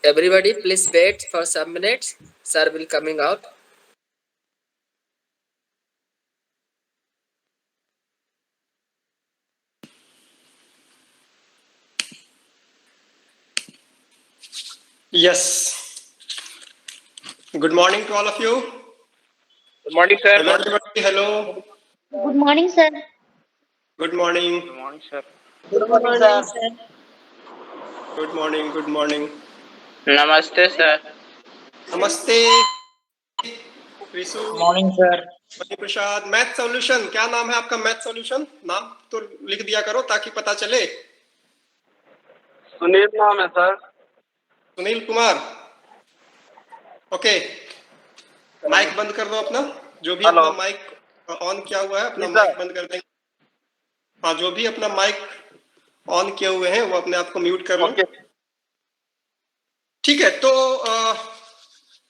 Everybody, please wait for some minutes. Sir will coming out. Yes. Good morning to all of you. Good morning, sir. Hello, everybody. Hello. Good morning, sir. Good morning. Good morning, sir. Good morning, sir. Good morning. Good morning. Namaste, sir. नमस्ते Risu. Good morning, sir. मणि प्रसाद। Math solution, क्या नाम है आपका? Math solution नाम तो लिख दिया करो ताकि पता चले। सुनील नाम है sir. Sunil Kumar. Okay, mike बंद कर दो अपना। जो भी अपना माइक ऑन किया हुआ है अपना माइक बंद कर देंगे। हाँ, जो भी अपना माइक ऑन किए हुए हैं वो अपने आप को म्यूट कर लो। ठीक है, तो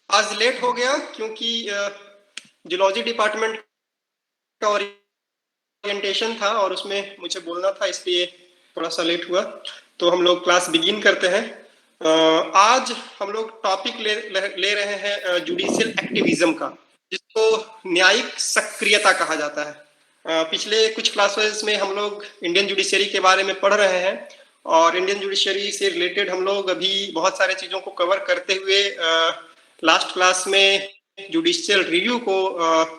आज लेट हो गया क्योंकि जियोलॉजी डिपार्टमेंट का ओरिएंटेशन था और उसमें मुझे बोलना था, इसलिए थोड़ा सा लेट हुआ। तो हम लोग क्लास बिगिन करते हैं। आज हम लोग टॉपिक ले रहे हैं जुडिशियल एक्टिविज्म का, जिसको न्यायिक सक्रियता कहा जाता है। पिछले कुछ क्लासेस में हम लोग इंडियन जुडिशरी के बारे में पढ़ रहे हैं और इंडियन जुडिशरी से रिलेटेड हम लोग अभी बहुत सारे चीजों को कवर करते हुए लास्ट क्लास में जुडिशियल रिव्यू को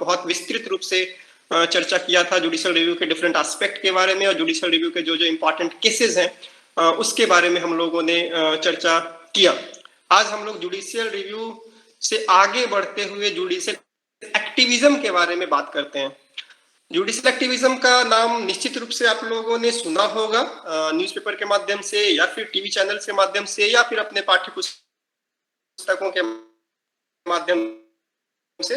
बहुत विस्तृत रूप से चर्चा किया था। जुडिशियल रिव्यू के डिफरेंट एस्पेक्ट के बारे में और जुडिशियल रिव्यू के जो जो इम्पोर्टेंट केसेस हैं उसके बारे में हम लोगों ने चर्चा किया। आज हम लोग जुडिशियल रिव्यू से आगे बढ़ते हुए जुडिशियल एक्टिविज्म के बारे में बात करते हैं। जुडिशियल एक्टिविज्म का नाम निश्चित रूप से आप लोगों ने सुना होगा, न्यूज़पेपर के माध्यम से या फिर टीवी चैनल के माध्यम से या फिर अपने पाठ्य पुस्तकों के माध्यम से।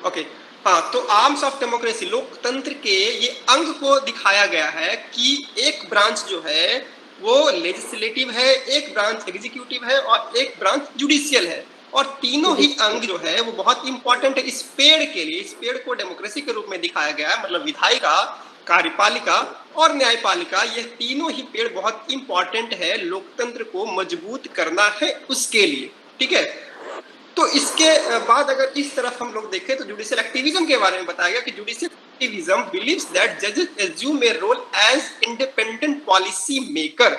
ओके, हाँ, तो आर्म्स ऑफ डेमोक्रेसी, लोकतंत्र के ये अंग को दिखाया गया है कि एक ब्रांच जो है वो लेजिस्लेटिव है, एक ब्रांच एग्जीक्यूटिव है और एक ब्रांच जुडिशियल है, और तीनों ही अंग जो है वो बहुत इंपॉर्टेंट है इस पेड़ के लिए। इस पेड़ को डेमोक्रेसी के रूप में दिखाया गया है, मतलब विधायिका, कार्यपालिका और न्यायपालिका, ये तीनों ही पेड़ बहुत इंपॉर्टेंट है, लोकतंत्र को मजबूत करना है उसके लिए। ठीक है, तो इसके बाद अगर इस तरफ हम लोग देखें तो जुडिशियल एक्टिविज्म के बारे में बताया गया कि जुडिशियल एक्टिविज्म बिलीव्स दैट जजेस assume a role as independent policy maker,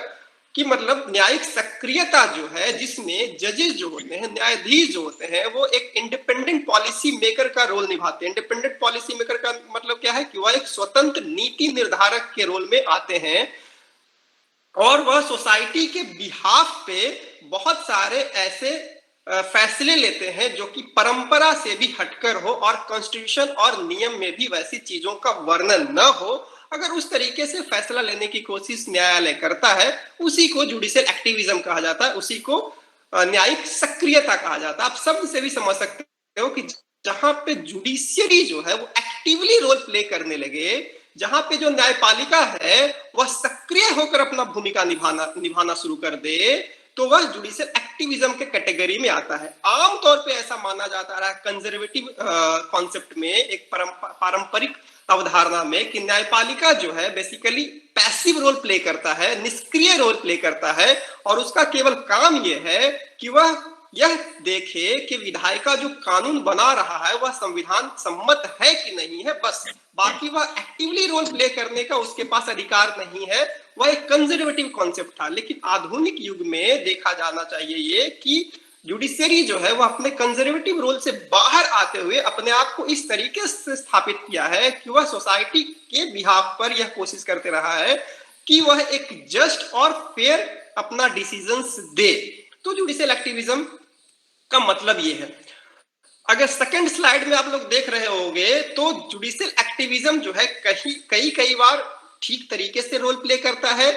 कि मतलब न्यायिक सक्रियता जो है जिसमें जजेस जो होते हैं, न्यायाधीश जो होते हैं, वो एक इंडिपेंडेंट पॉलिसी मेकर का रोल निभाते हैं। इंडिपेंडेंट पॉलिसी मेकर का मतलब क्या है कि वह एक स्वतंत्र नीति निर्धारक के रोल में आते हैं और वह सोसाइटी के बिहाफ पे बहुत सारे ऐसे फैसले लेते हैं जो कि परंपरा से भी हटकर हो और कॉन्स्टिट्यूशन और नियम में भी वैसी चीजों का वर्णन न हो। अगर उस तरीके से फैसला लेने की कोशिश न्यायालय करता है उसी को जुडिशियल एक्टिविज्म कहा जाता है, उसी को न्यायिक सक्रियता कहा जाता है। आप शब्द से भी समझ सकते हो कि जहां पे जुडिशियरी जो है वो एक्टिवली रोल प्ले करने लगे, जहां पे जो न्यायपालिका है वह सक्रिय होकर अपना भूमिका निभाना शुरू कर दे, तो वह जुडिशियल एक्टिविज्म के कैटेगरी में आता है। आमतौर पे ऐसा माना जाता रहा कंजर्वेटिव कॉन्सेप्ट में, एक पारंपरिक अवधारणा में, कि न्यायपालिका जो है बेसिकली पैसिव रोल प्ले करता है, निष्क्रिय रोल प्ले करता है और उसका केवल काम यह है कि वह यह देखे कि विधायिका जो कानून बना रहा है वह संविधान सम्मत है कि नहीं है, बस। बाकी वह एक्टिवली रोल प्ले करने का उसके पास अधिकार नहीं है। वह एक कंजर्वेटिव कॉन्सेप्ट था, लेकिन आधुनिक युग में देखा जाना चाहिए ये कि जुडिशरी जो है वह अपने कंजर्वेटिव रोल से बाहर आते हुए अपने आप को इस तरीके से स्थापित किया है कि वह सोसाइटी के बिहाफ पर यह कोशिश करते रहा है कि वह एक जस्ट और फेयर अपना डिसीजंस दे। तो जुडिशियल एक्टिविज्म का मतलब ये है। अगर सेकंड स्लाइड में आप लोग देख रहे होंगे तो जुडिशियल एक्टिविज्म जो है कई बार ठीक तरीके से रोल प्ले करता है।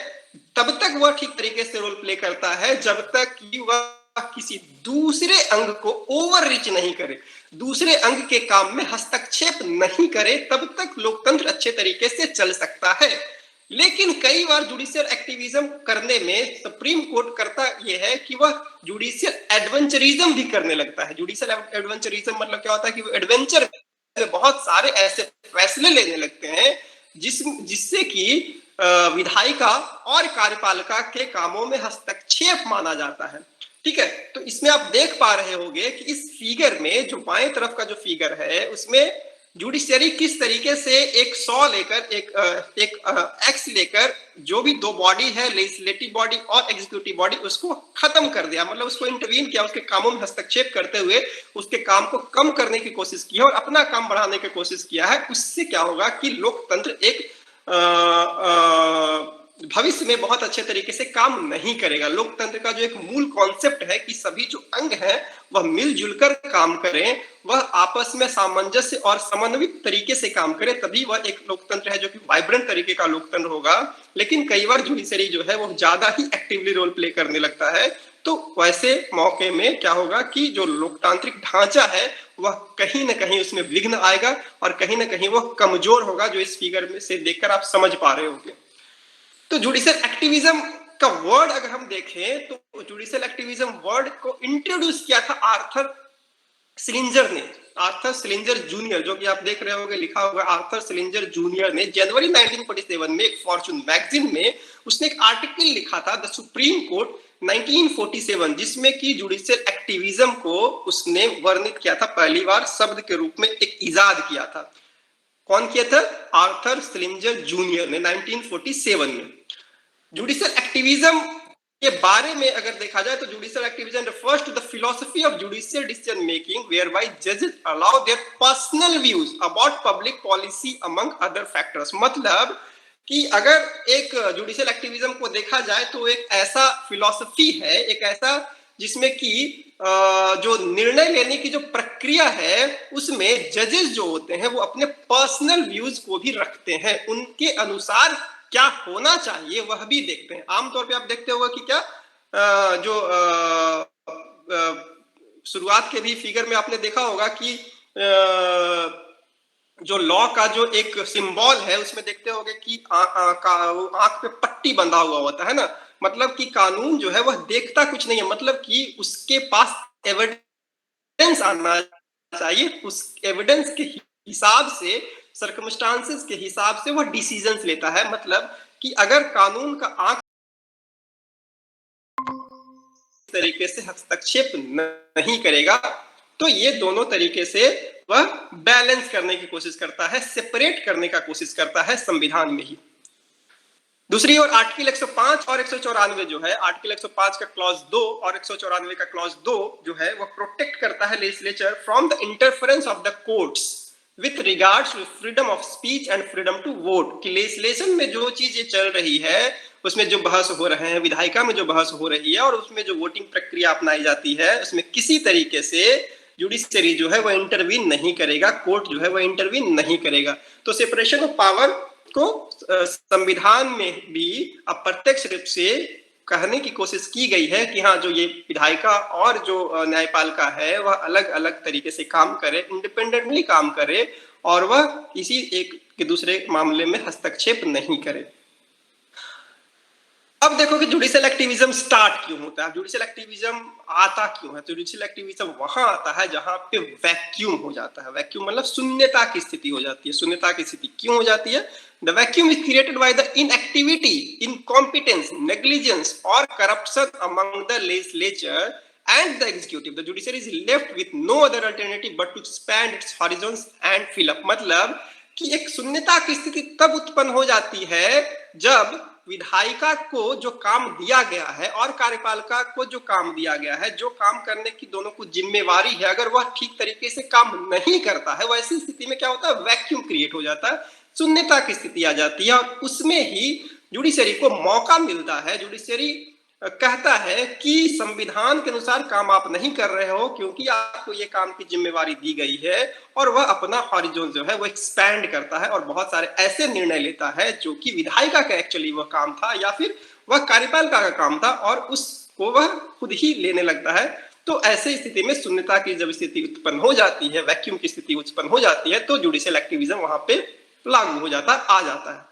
तब तक वह ठीक तरीके से रोल प्ले करता है जब तक कि वह किसी दूसरे अंग को ओवर रीच नहीं करे, दूसरे अंग के काम में हस्तक्षेप नहीं करे, तब तक लोकतंत्र अच्छे तरीके से चल सकता है। लेकिन कई बार जुडिशियल एक्टिविज्म करने में सुप्रीम कोर्ट करता यह है कि वह जुडिशियल एडवेंचरिज्म भी करने लगता है। जुडिशियल एडवेंचरिज्म मतलब क्या होता है कि वो एडवेंचर में बहुत सारे ऐसे फैसले लेने लगते हैं जिससे कि विधायिका और कार्यपालिका के कामों में हस्तक्षेप माना जाता है। ठीक है, तो इसमें आप देख पा रहे होंगे कि इस फिगर में जो बाएं तरफ का जो फिगर है उसमें जुडिशरी किस तरीके से एक 100 लेकर एक एक्स लेकर जो भी दो बॉडी है, लेजिस्लेटिव बॉडी और एग्जीक्यूटिव बॉडी, उसको खत्म कर दिया, मतलब उसको इंटरवीन किया, उसके कामों में हस्तक्षेप करते हुए उसके काम को कम करने की कोशिश की है और अपना काम बढ़ाने की कोशिश किया है। उससे क्या होगा कि लोकतंत्र एक भविष्य में बहुत अच्छे तरीके से काम नहीं करेगा। लोकतंत्र का जो एक मूल कॉन्सेप्ट है कि सभी जो अंग हैं वह मिलजुल कर काम करें, वह आपस में सामंजस्य और समन्वित तरीके से काम करें, तभी वह एक लोकतंत्र है जो कि वाइब्रेंट तरीके का लोकतंत्र होगा। लेकिन कई बार जुडिशरी जो है वो ज्यादा ही एक्टिवली रोल प्ले करने लगता है, तो वैसे मौके में क्या होगा कि जो लोकतांत्रिक ढांचा है वह कहीं ना कहीं उसमें विघ्न आएगा और कहीं ना कहीं वह कमजोर होगा, जो इस फिगर में से देखकर आप समझ पा रहे होंगे। तो जुडिशियल एक्टिविज्म का वर्ड अगर हम देखें तो जुडिशियल एक्टिविज्म वर्ड को इंट्रोड्यूस किया था आर्थर सिलिंजर ने। आर्थर सिलिंजर जूनियर, जो कि आप देख रहे होंगे लिखा होगा आर्थर सिलिंजर जूनियर ने जनवरी 1947 में एक फॉर्च्यून मैगजीन में उसने एक आर्टिकल लिखा था द सुप्रीम कोर्ट 1947, जिसमें कि जुडिशियल एक्टिविज्म को उसने वर्णित किया था, पहली बार शब्द के रूप में एक इजाद किया था। कौन किया था? आर्थर सिलिंजर जूनियर ने 1947 में। जुडिशियल एक्टिविज्म के बारे में अगर देखा जाए तो judicial activism refers to the philosophy of judicial decision making whereby judges allow their personal views about public policy among other factors। मतलब कि अगर एक जुडिशियल एक्टिविज्म को देखा जाए तो एक ऐसा फिलॉसफी है, एक ऐसा जिसमें कि जो निर्णय लेने की जो प्रक्रिया है उसमें जजेस जो होते हैं वो अपने पर्सनल व्यूज को भी रखते हैं, उनके अनुसार क्या होना चाहिए वह भी देखते हैं। आमतौर पे आप देखते होगा कि क्या जो शुरुआत के भी फिगर में आपने देखा होगा कि जो लॉ का जो एक सिंबल है उसमें देखते होंगे कि आंख पे पट्टी बंधा हुआ होता है ना, मतलब कि कानून जो है वह देखता कुछ नहीं है, मतलब कि उसके पास एविडेंस आना चाहिए, उस एविडेंस के हिसाब से, सर्कमस्टांसेस के हिसाब से वह डिसीजंस लेता है। मतलब कि अगर कानून का आंख तरीके से हस्तक्षेप नहीं करेगा तो ये दोनों तरीके से वह बैलेंस करने की कोशिश करता है, सेपरेट करने का कोशिश करता है संविधान में ही। दूसरी ओर आर्टिकल 105 और 194 जो है, आर्टिकल 105 का क्लॉज 2 और 194 का क्लॉज 2 जो है वह प्रोटेक्ट करता है legislature from the interference of the courts with regards to freedom of speech and freedom to vote. कि लेजिस्लेशन में जो चीजें चल रही है उसमें जो बहस हो रहे हैं, विधायिका में जो बहस हो रही है और उसमें जो वोटिंग प्रक्रिया अपनाई जाती है उसमें किसी तरीके से जुडिशरी जो है वह इंटरवीन नहीं करेगा, कोर्ट जो है वह इंटरवीन नहीं करेगा। तो सेपरेशन ऑफ पावर को संविधान में भी अप्रत्यक्ष रूप से कहने की कोशिश की गई है कि हाँ, जो ये विधायिका और जो न्यायपालिका है वह अलग अलग तरीके से काम करे, इंडिपेंडेंटली काम करे और वह किसी एक के दूसरे मामले में हस्तक्षेप नहीं करे। अब देखो कि जुडिशियल एक्टिविज्म स्टार्ट क्यों होता है, जुडिशियल एक्टिविज्म आता क्यों है। तो जुडिशियल एक्टिविज्म वहां आता है जहां पे वैक्यूम हो जाता है। वैक्यूम मतलब शून्यता की स्थिति हो जाती है। शून्यता की स्थिति क्यों हो जाती है? The vacuum is created by the inactivity, incompetence, negligence और corruption among the legislature and the executive. The judiciary is left with no other alternative but to expand its horizons and fill up। मतलब कि एक शून्यता की स्थिति तब उत्पन्न हो जाती है जब विधायिका को जो काम दिया गया है और कार्यपालिका को जो काम दिया गया है, जो काम करने की दोनों को जिम्मेवारी है, अगर वह ठीक तरीके से काम नहीं करता है, वैसी स्थिति में क्या होता है? वैक्यूम क्रिएट हो जाता है, शून्यता की स्थिति आ जाती है और उसमें ही जुडिशरी को मौका मिलता है। जुडिशरी कहता है कि संविधान के अनुसार काम आप नहीं कर रहे हो क्योंकि आपको ये काम की जिम्मेवारी दी गई है, और वह अपना हॉरिजॉन जो है वो एक्सपैंड करता है और बहुत सारे ऐसे निर्णय लेता है जो कि विधायिका का एक्चुअली वह काम था या फिर वह कार्यपालिका का काम था और उसको वह खुद ही लेने लगता है। तो ऐसे स्थिति में शून्यता की जब स्थिति उत्पन्न हो जाती है, वैक्यूम की स्थिति उत्पन्न हो जाती है, तो जुडिशियल एक्टिविज्म वहां पे लागू हो जाता है, आ जाता है।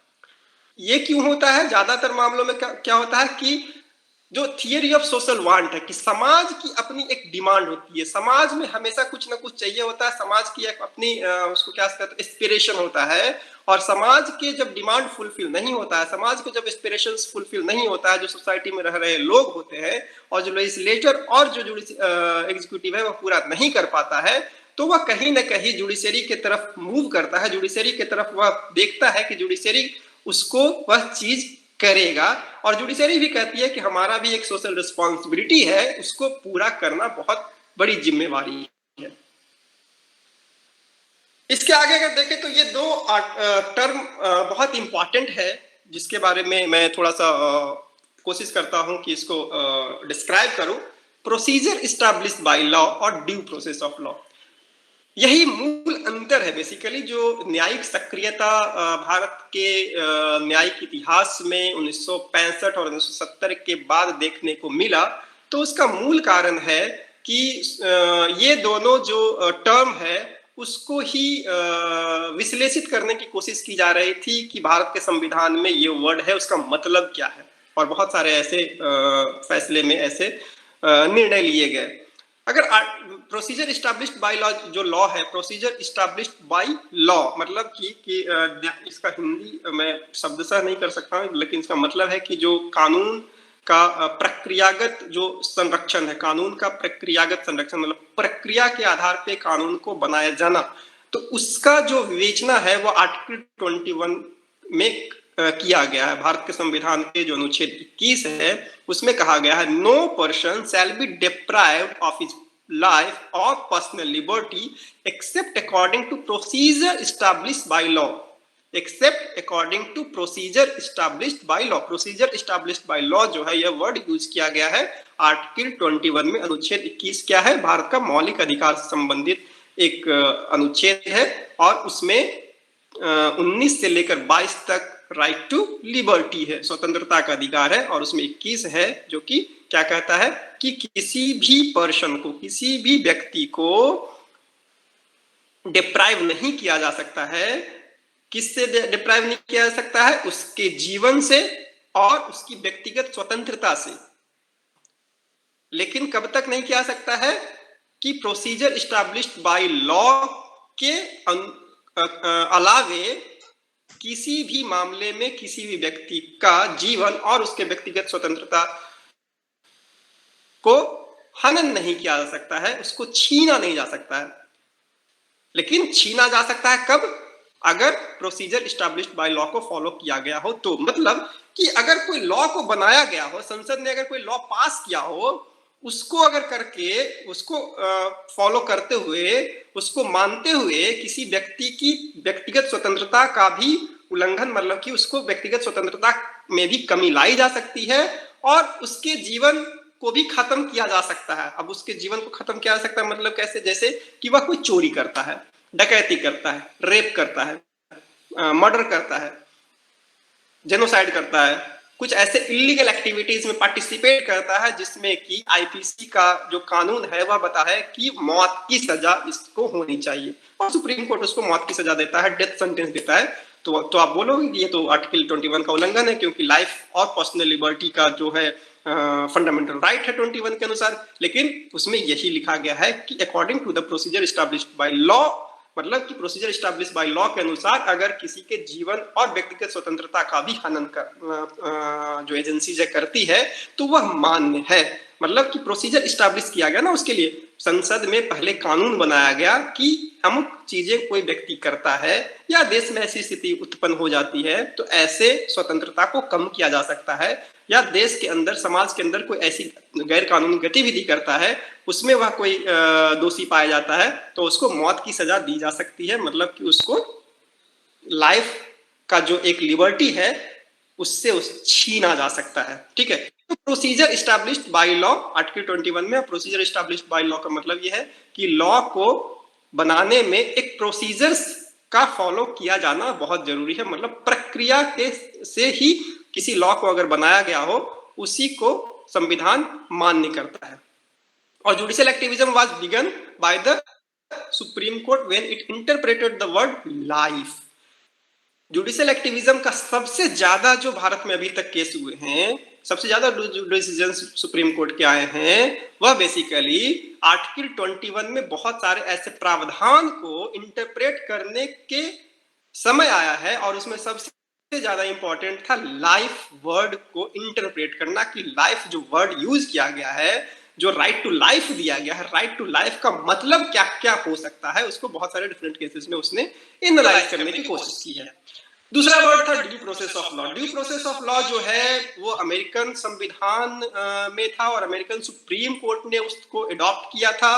ये क्यों होता है? ज्यादातर मामलों में क्या होता है कि जो थियरी ऑफ सोशल वांट है कि समाज की अपनी एक डिमांड होती है, समाज में हमेशा कुछ ना कुछ चाहिए होता है, समाज की एक अपनी उसको क्या कहते हैं एस्पिरेशन होता है, और समाज के जब डिमांड फुलफिल नहीं होता है, समाज के जब एस्पिरेशंस फुलफिल नहीं होता है, जो सोसाइटी में रह रहे लोग होते हैं और जो लेजिस्लेटर और जो एग्जीक्यूटिव है वो पूरा नहीं कर पाता है, तो वह कहीं ना कहीं जुडिशरी की तरफ मूव करता है, जुडिशरी की तरफ वह देखता है कि जुडिशरी उसको वह चीज करेगा, और जुडिशरी भी कहती है कि हमारा भी एक सोशल रिस्पॉन्सिबिलिटी है, उसको पूरा करना बहुत बड़ी जिम्मेवारी है। इसके आगे अगर देखें तो ये दो टर्म बहुत इंपॉर्टेंट है, जिसके बारे में मैं थोड़ा सा कोशिश करता हूं कि इसको डिस्क्राइब करूं। प्रोसीजर इस्टेब्लिश्ड बाय लॉ और ड्यू प्रोसेस ऑफ लॉ, यही मूल अंतर है बेसिकली जो न्यायिक सक्रियता भारत के न्यायिक इतिहास में 1965 और 1970 के बाद देखने को मिला। तो उसका मूल कारण है कि ये दोनों जो टर्म है उसको ही विश्लेषित करने की कोशिश की जा रही थी कि भारत के संविधान में ये वर्ड है उसका मतलब क्या है, और बहुत सारे ऐसे फैसले में ऐसे निर्णय लिए गए। अगर प्रोसीजर इस्टेब्लिश्ड बाय लॉ, जो लॉ है प्रोसीजर इस्टेब्लिश्ड बाय लॉ, मतलब कि इसका हिंदी मैं शब्दशः नहीं कर सकता हूँ, लेकिन इसका मतलब है कि जो कानून का प्रक्रियागत जो संरक्षण है, कानून का प्रक्रियागत संरक्षण मतलब प्रक्रिया के आधार पे कानून को बनाया जाना, तो उसका जो विवेचना है वो आर्टिकल 21 में किया गया है। भारत के संविधान के जो अनुच्छेद 21 है उसमें कहा गया है, no person shall be deprived of his life और personal liberty except according to procedure established by law, except according to procedure established by law. Procedure established by law जो है यह वर्ड यूज किया गया है आर्टिकल 21 में। अनुच्छेद 21 क्या है? भारत का मौलिक अधिकार से संबंधित एक अनुच्छेद है, और उसमें 19 से लेकर 22 तक राइट टू लिबर्टी है, स्वतंत्रता का अधिकार है, और उसमें 21 है जो कि क्या कहता है कि किसी भी पर्सन को, किसी भी व्यक्ति को डिप्राइव नहीं किया जा सकता है। किससे डिप्राइव नहीं किया जा सकता है? उसके जीवन से और उसकी व्यक्तिगत स्वतंत्रता से। लेकिन कब तक नहीं किया जा सकता है? कि प्रोसीजर एस्टैब्लिश्ड बाय लॉ के अलावे किसी भी मामले में किसी भी व्यक्ति का जीवन और उसके व्यक्तिगत स्वतंत्रता को हनन नहीं किया जा सकता है, उसको छीना नहीं जा सकता है। लेकिन छीना जा सकता है कब? अगर प्रोसीजर एस्टैब्लिश्ड बाय लॉ को फॉलो किया गया हो तो। मतलब कि अगर कोई लॉ को बनाया गया हो, संसद ने अगर कोई लॉ पास किया हो, उसको अगर करके उसको फॉलो करते हुए, उसको मानते हुए किसी व्यक्ति की व्यक्तिगत स्वतंत्रता का भी उल्लंघन, मतलब कि उसको व्यक्तिगत स्वतंत्रता में भी कमी लाई जा सकती है और उसके जीवन को भी खत्म किया जा सकता है। अब उसके जीवन को खत्म किया जा सकता है मतलब कैसे? जैसे कि वह कोई चोरी करता है, डकैती करता है, रेप करता है, मर्डर करता है, जेनोसाइड करता है, कुछ ऐसे इलीगल एक्टिविटीज में पार्टिसिपेट करता है जिसमें कि आईपीसी का जो कानून है वह बता है कि मौत की सजा इसको होनी चाहिए, और सुप्रीम कोर्ट उसको मौत की सजा देता है, डेथ सेंटेंस देता है। तो आप बोलोगे कि ये तो आर्टिकल 21 का उल्लंघन है, क्योंकि लाइफ और पर्सनल लिबर्टी का जो है फंडामेंटल राइट है 21 के अनुसार। लेकिन उसमें यही लिखा गया है कि according to the procedure established by law, मतलब कि प्रोसीजर एस्टैब्लिश्ड बाय लॉ के अनुसार अगर किसी के जीवन और व्यक्तिगत स्वतंत्रता का भी हनन कर जो एजेंसी जो करती है तो वह मान्य है। मतलब कि प्रोसीजर एस्टैब्लिश किया गया ना, उसके लिए संसद में पहले कानून बनाया गया कि अमुक चीजें कोई व्यक्ति करता है या देश में ऐसी स्थिति उत्पन्न हो जाती है तो ऐसे स्वतंत्रता को कम किया जा सकता है, या देश के अंदर, समाज के अंदर कोई ऐसी गैर कानूनी गतिविधि करता है, उसमें वह कोई दोषी पाया जाता है तो उसको मौत की सजा दी जा सकती है। मतलब कि उसको लाइफ का जो एक लिबर्टी है उससे छीना जा सकता है। ठीक है, तो procedure established by law article 21 में, प्रोसीजर एस्टैब्लिश्ड बाय लॉ का मतलब यह है कि लॉ को बनाने में एक प्रोसीजर्स का फॉलो किया जाना बहुत जरूरी है। मतलब प्रक्रिया के से ही किसी लॉ को अगर बनाया गया हो उसी को संविधान मान्य करता है। और judicial activism was began by the supreme court when it interpreted the word life. Judicial activism का सबसे ज्यादा जो भारत में अभी तक केस हुए हैं, सबसे ज्यादा डिसीजन सुप्रीम कोर्ट के आए हैं, वह बेसिकली आर्टिकल 21 में बहुत सारे ऐसे प्रावधान को इंटरप्रेट करने के समय आया है, और उसमें सबसे ज्यादा इंपॉर्टेंट था लाइफ वर्ड को इंटरप्रेट करना, कि लाइफ जो वर्ड यूज किया गया है, जो राइट टू लाइफ दिया गया है, राइट टू लाइफ का मतलब क्या क्या हो सकता है, उसको बहुत सारे डिफरेंट केसेस में उसने एनालाइज करने की कोशिश की है। दूसरा वर्ड था due process of law. Due process of law जो है वो अमेरिकन संविधान में था, और अमेरिकन सुप्रीम कोर्ट ने उसको अडॉप्ट किया था।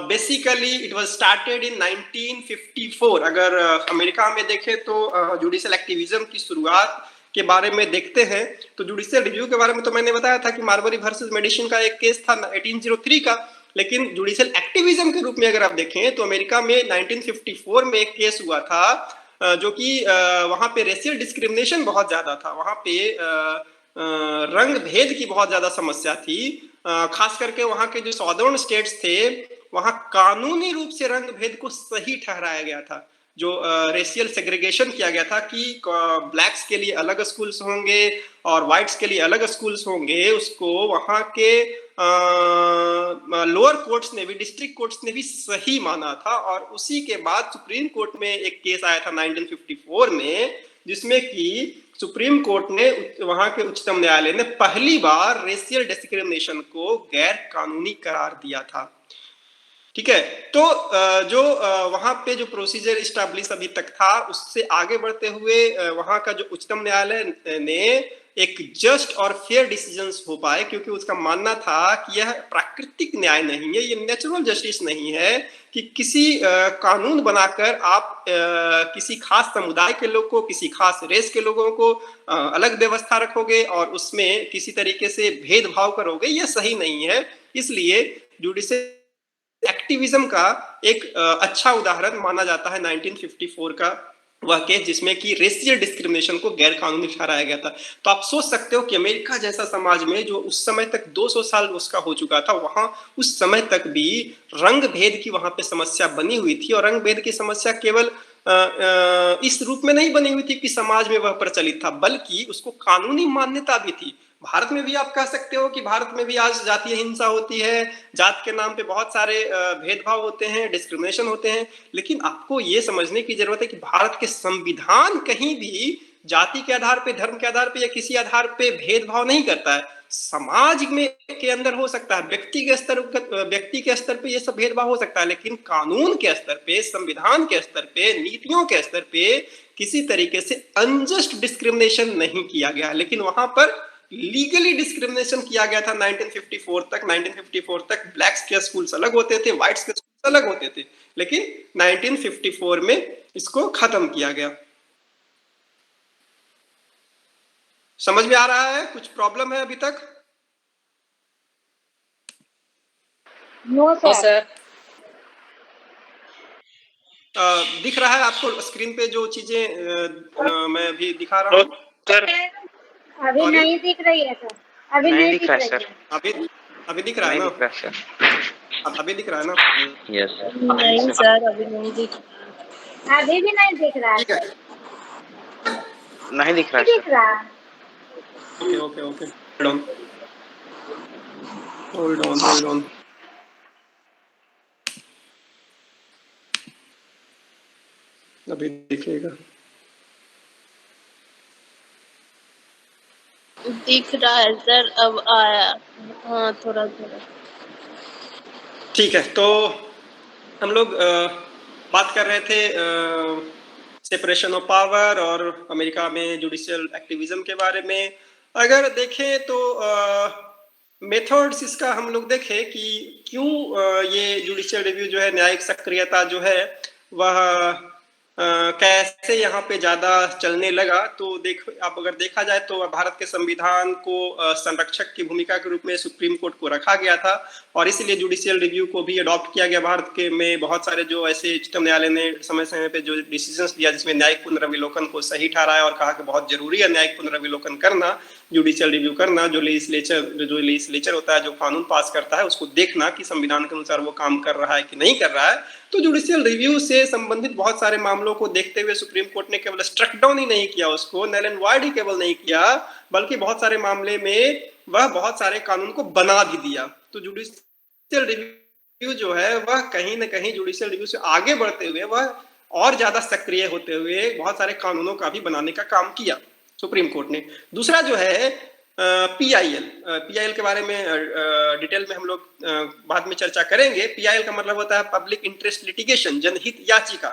Basically it was started in 1954। अगर अमेरिका में देखें तो जुडिशियल एक्टिविज्म की शुरुआत के बारे में देखते हैं तो जुडिशियल रिव्यू के बारे में तो मैंने बताया था कि मार्बरी वर्सेस मेडिसिन का एक केस था 1803 का, लेकिन जुडिशियल एक्टिविज्म के रूप में अगर आप देखें तो अमेरिका में 1954 में एक केस हुआ था, जो कि वहां पे रेशियल डिस्क्रिमिनेशन बहुत ज्यादा था, वहां पे रंग भेद की बहुत ज्यादा समस्या थी। खास करके वहां के जो सॉदर्न स्टेट्स थे वहां कानूनी रूप से रंग भेद को सही ठहराया गया था। जो रेशियल सेग्रीगेशन किया गया था कि ब्लैक्स के लिए अलग स्कूल्स होंगे और व्हाइट्स के लिए अलग स्कूल्स होंगे, उसको वहां के लोअर कोर्ट्स ने भी, डिस्ट्रिक्ट कोर्ट्स ने भी सही माना था। और उसी के बाद सुप्रीम कोर्ट में एक केस आया था 1954 में, जिसमें कि सुप्रीम कोर्ट ने, वहां के उच्चतम न्यायालय ने पहली बार रेशियल डिस्क्रिमिनेशन को गैर कानूनी करार दिया था। ठीक है, तो जो वहां पे जो प्रोसीजर इस्टेब्लिश अभी तक था, उससे आगे बढ़ते हुए वहां का जो उच्चतम न्यायालय ने एक जस्ट और फेयर डिसीजंस हो पाए, क्योंकि उसका मानना था कि यह प्राकृतिक न्याय नहीं है, ये नेचुरल जस्टिस नहीं है कि किसी कानून बनाकर आप किसी खास समुदाय के लोग को, किसी खास रेस के लोगों को अलग व्यवस्था रखोगे और उसमें किसी तरीके से भेदभाव करोगे, यह सही नहीं है। इसलिए जुडिशियल एक्टिविज्म का एक अच्छा उदाहरण माना जाता है 1954 का वह केस, जिसमें कि रेशियल डिस्क्रिमिनेशन को गैर कानूनी ठहराया गया था। तो आप सोच सकते हो कि अमेरिका जैसा समाज में, जो उस समय तक 200 साल उसका हो चुका था, वहां उस समय तक भी रंग भेद की वहां पे समस्या बनी हुई थी। और रंग भेद की समस्या केवल इस रूप में नहीं बनी हुई थी कि समाज में वह प्रचलित था, बल्कि उसको कानूनी मान्यता भी थी। भारत में भी आप कह सकते हो कि भारत में भी आज जातीय हिंसा होती है, जात के नाम पे बहुत सारे भेदभाव होते हैं, डिस्क्रिमिनेशन होते हैं, लेकिन आपको ये समझने की जरूरत है कि भारत के संविधान कहीं भी जाति के आधार पे, धर्म के आधार पे या किसी आधार पे भेदभाव नहीं करता है। समाज में के अंदर हो सकता है, व्यक्ति के स्तर पे ये सब भेदभाव हो सकता है, लेकिन कानून के स्तर पे, संविधान के स्तर पे, नीतियों के स्तर पे किसी तरीके से अनजस्ट डिस्क्रिमिनेशन नहीं किया गया। लेकिन वहां पर लीगली डिस्क्रिमिनेशन किया गया था 1954 तक। 1954 तक ब्लैक्स के स्कूल्स अलग होते थे, व्हाइट्स के स्कूल्स अलग होते थे, लेकिन 1954 में इसको खत्म किया गया। समझ में आ रहा है? कुछ प्रॉब्लम है अभी तक? नो हाँ सर। सर। दिख रहा है आपको स्क्रीन पे जो चीजें मैं अभी दिखा रहा हूँ? सर अभी Sorry? नहीं दिख रही है सर, अभी नहीं नहीं दिख दिख रहा है, रही सर। है। अभी दिख रहा है नहीं ना? दिख रहा सर। अभी दिख रहा है ना? यस नहीं सर, अभी नहीं दिख रहा, अभी भी नहीं दिख रहा ठीक है, है, नहीं दिख रहा नहीं है दिख रहा। Okay okay okay, hold on. अभी दिखेगा। दिख रहा है सर, अब आया। हाँ, थोड़ा थोड़ा। ठीक है, तो हम लोग बात कर रहे थे सेपरेशन ऑफ पावर और अमेरिका में जुडिशियल एक्टिविज्म के बारे में। अगर देखें तो मेथड्स इसका हम लोग देखें कि क्यों ये जुडिशियल रिव्यू जो है, न्यायिक सक्रियता जो है वह कैसे यहाँ पे ज्यादा चलने लगा। तो अब अगर देखा जाए तो भारत के संविधान को संरक्षक की भूमिका के रूप में सुप्रीम कोर्ट को रखा गया था, और इसलिए जुडिशियल रिव्यू को भी अडॉप्ट किया गया भारत के में। बहुत सारे जो ऐसे उच्चतम न्यायालय ने समय समय पे जो डिसीजंस दिया, जिसमें न्यायिक पुनर्विलोकन को सही ठहराया और कहा कि बहुत जरूरी है न्यायिक पुनर्विलोकन करना, जुडिशियल रिव्यू करना। जो लेजिस्लेचर होता है, जो कानून पास करता है, उसको देखना कि संविधान के अनुसार वो काम कर रहा है कि नहीं कर रहा है। तो जुडिशियल रिव्यू से संबंधित बहुत सारे मामलों मामलों को देखते हुए सुप्रीम कोर्ट ने केवल स्ट्रक डाउन ही नहीं किया उसको, नल एंड वॉइड ही केवल नहीं किया, बल्कि बहुत सारे मामले में वह बहुत सारे कानून को बना भी दिया। तो जुडिशियल रिव्यू जो है वह कहीं ना कहीं जुडिशियल रिव्यू से आगे बढ़ते हुए वह और ज्यादा सक्रिय होते हुए बहुत सारे कानूनों का भी बनाने का काम किया सुप्रीम कोर्ट ने। दूसरा जो है पीआईएल के बारे में डिटेल में हम लोग बाद में चर्चा करेंगे। पीआईएल का मतलब होता है पब्लिक इंटरेस्ट लिटिगेशन, जनहित याचिका।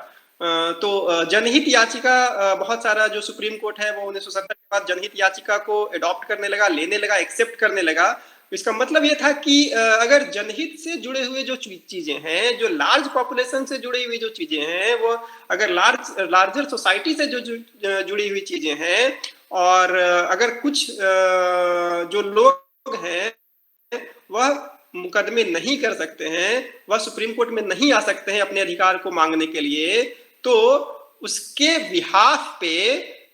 तो जनहित याचिका बहुत सारा जो सुप्रीम कोर्ट है वो 1970 के बाद जनहित याचिका को अडॉप्ट करने लगा, लेने लगा, एक्सेप्ट करने लगा। इसका मतलब ये था कि अगर जनहित से जुड़े हुए जो चीजें हैं, जो लार्ज पॉपुलेशन से जुड़ी हुई जो चीजें हैं, वो अगर लार्जर सोसाइटी से जो जुड़ी हुई चीजें हैं, और अगर कुछ जो लोग हैं वह मुकदमे नहीं कर सकते हैं, वह सुप्रीम कोर्ट में नहीं आ सकते हैं अपने अधिकार को मांगने के लिए, तो उसके बिहाफ पे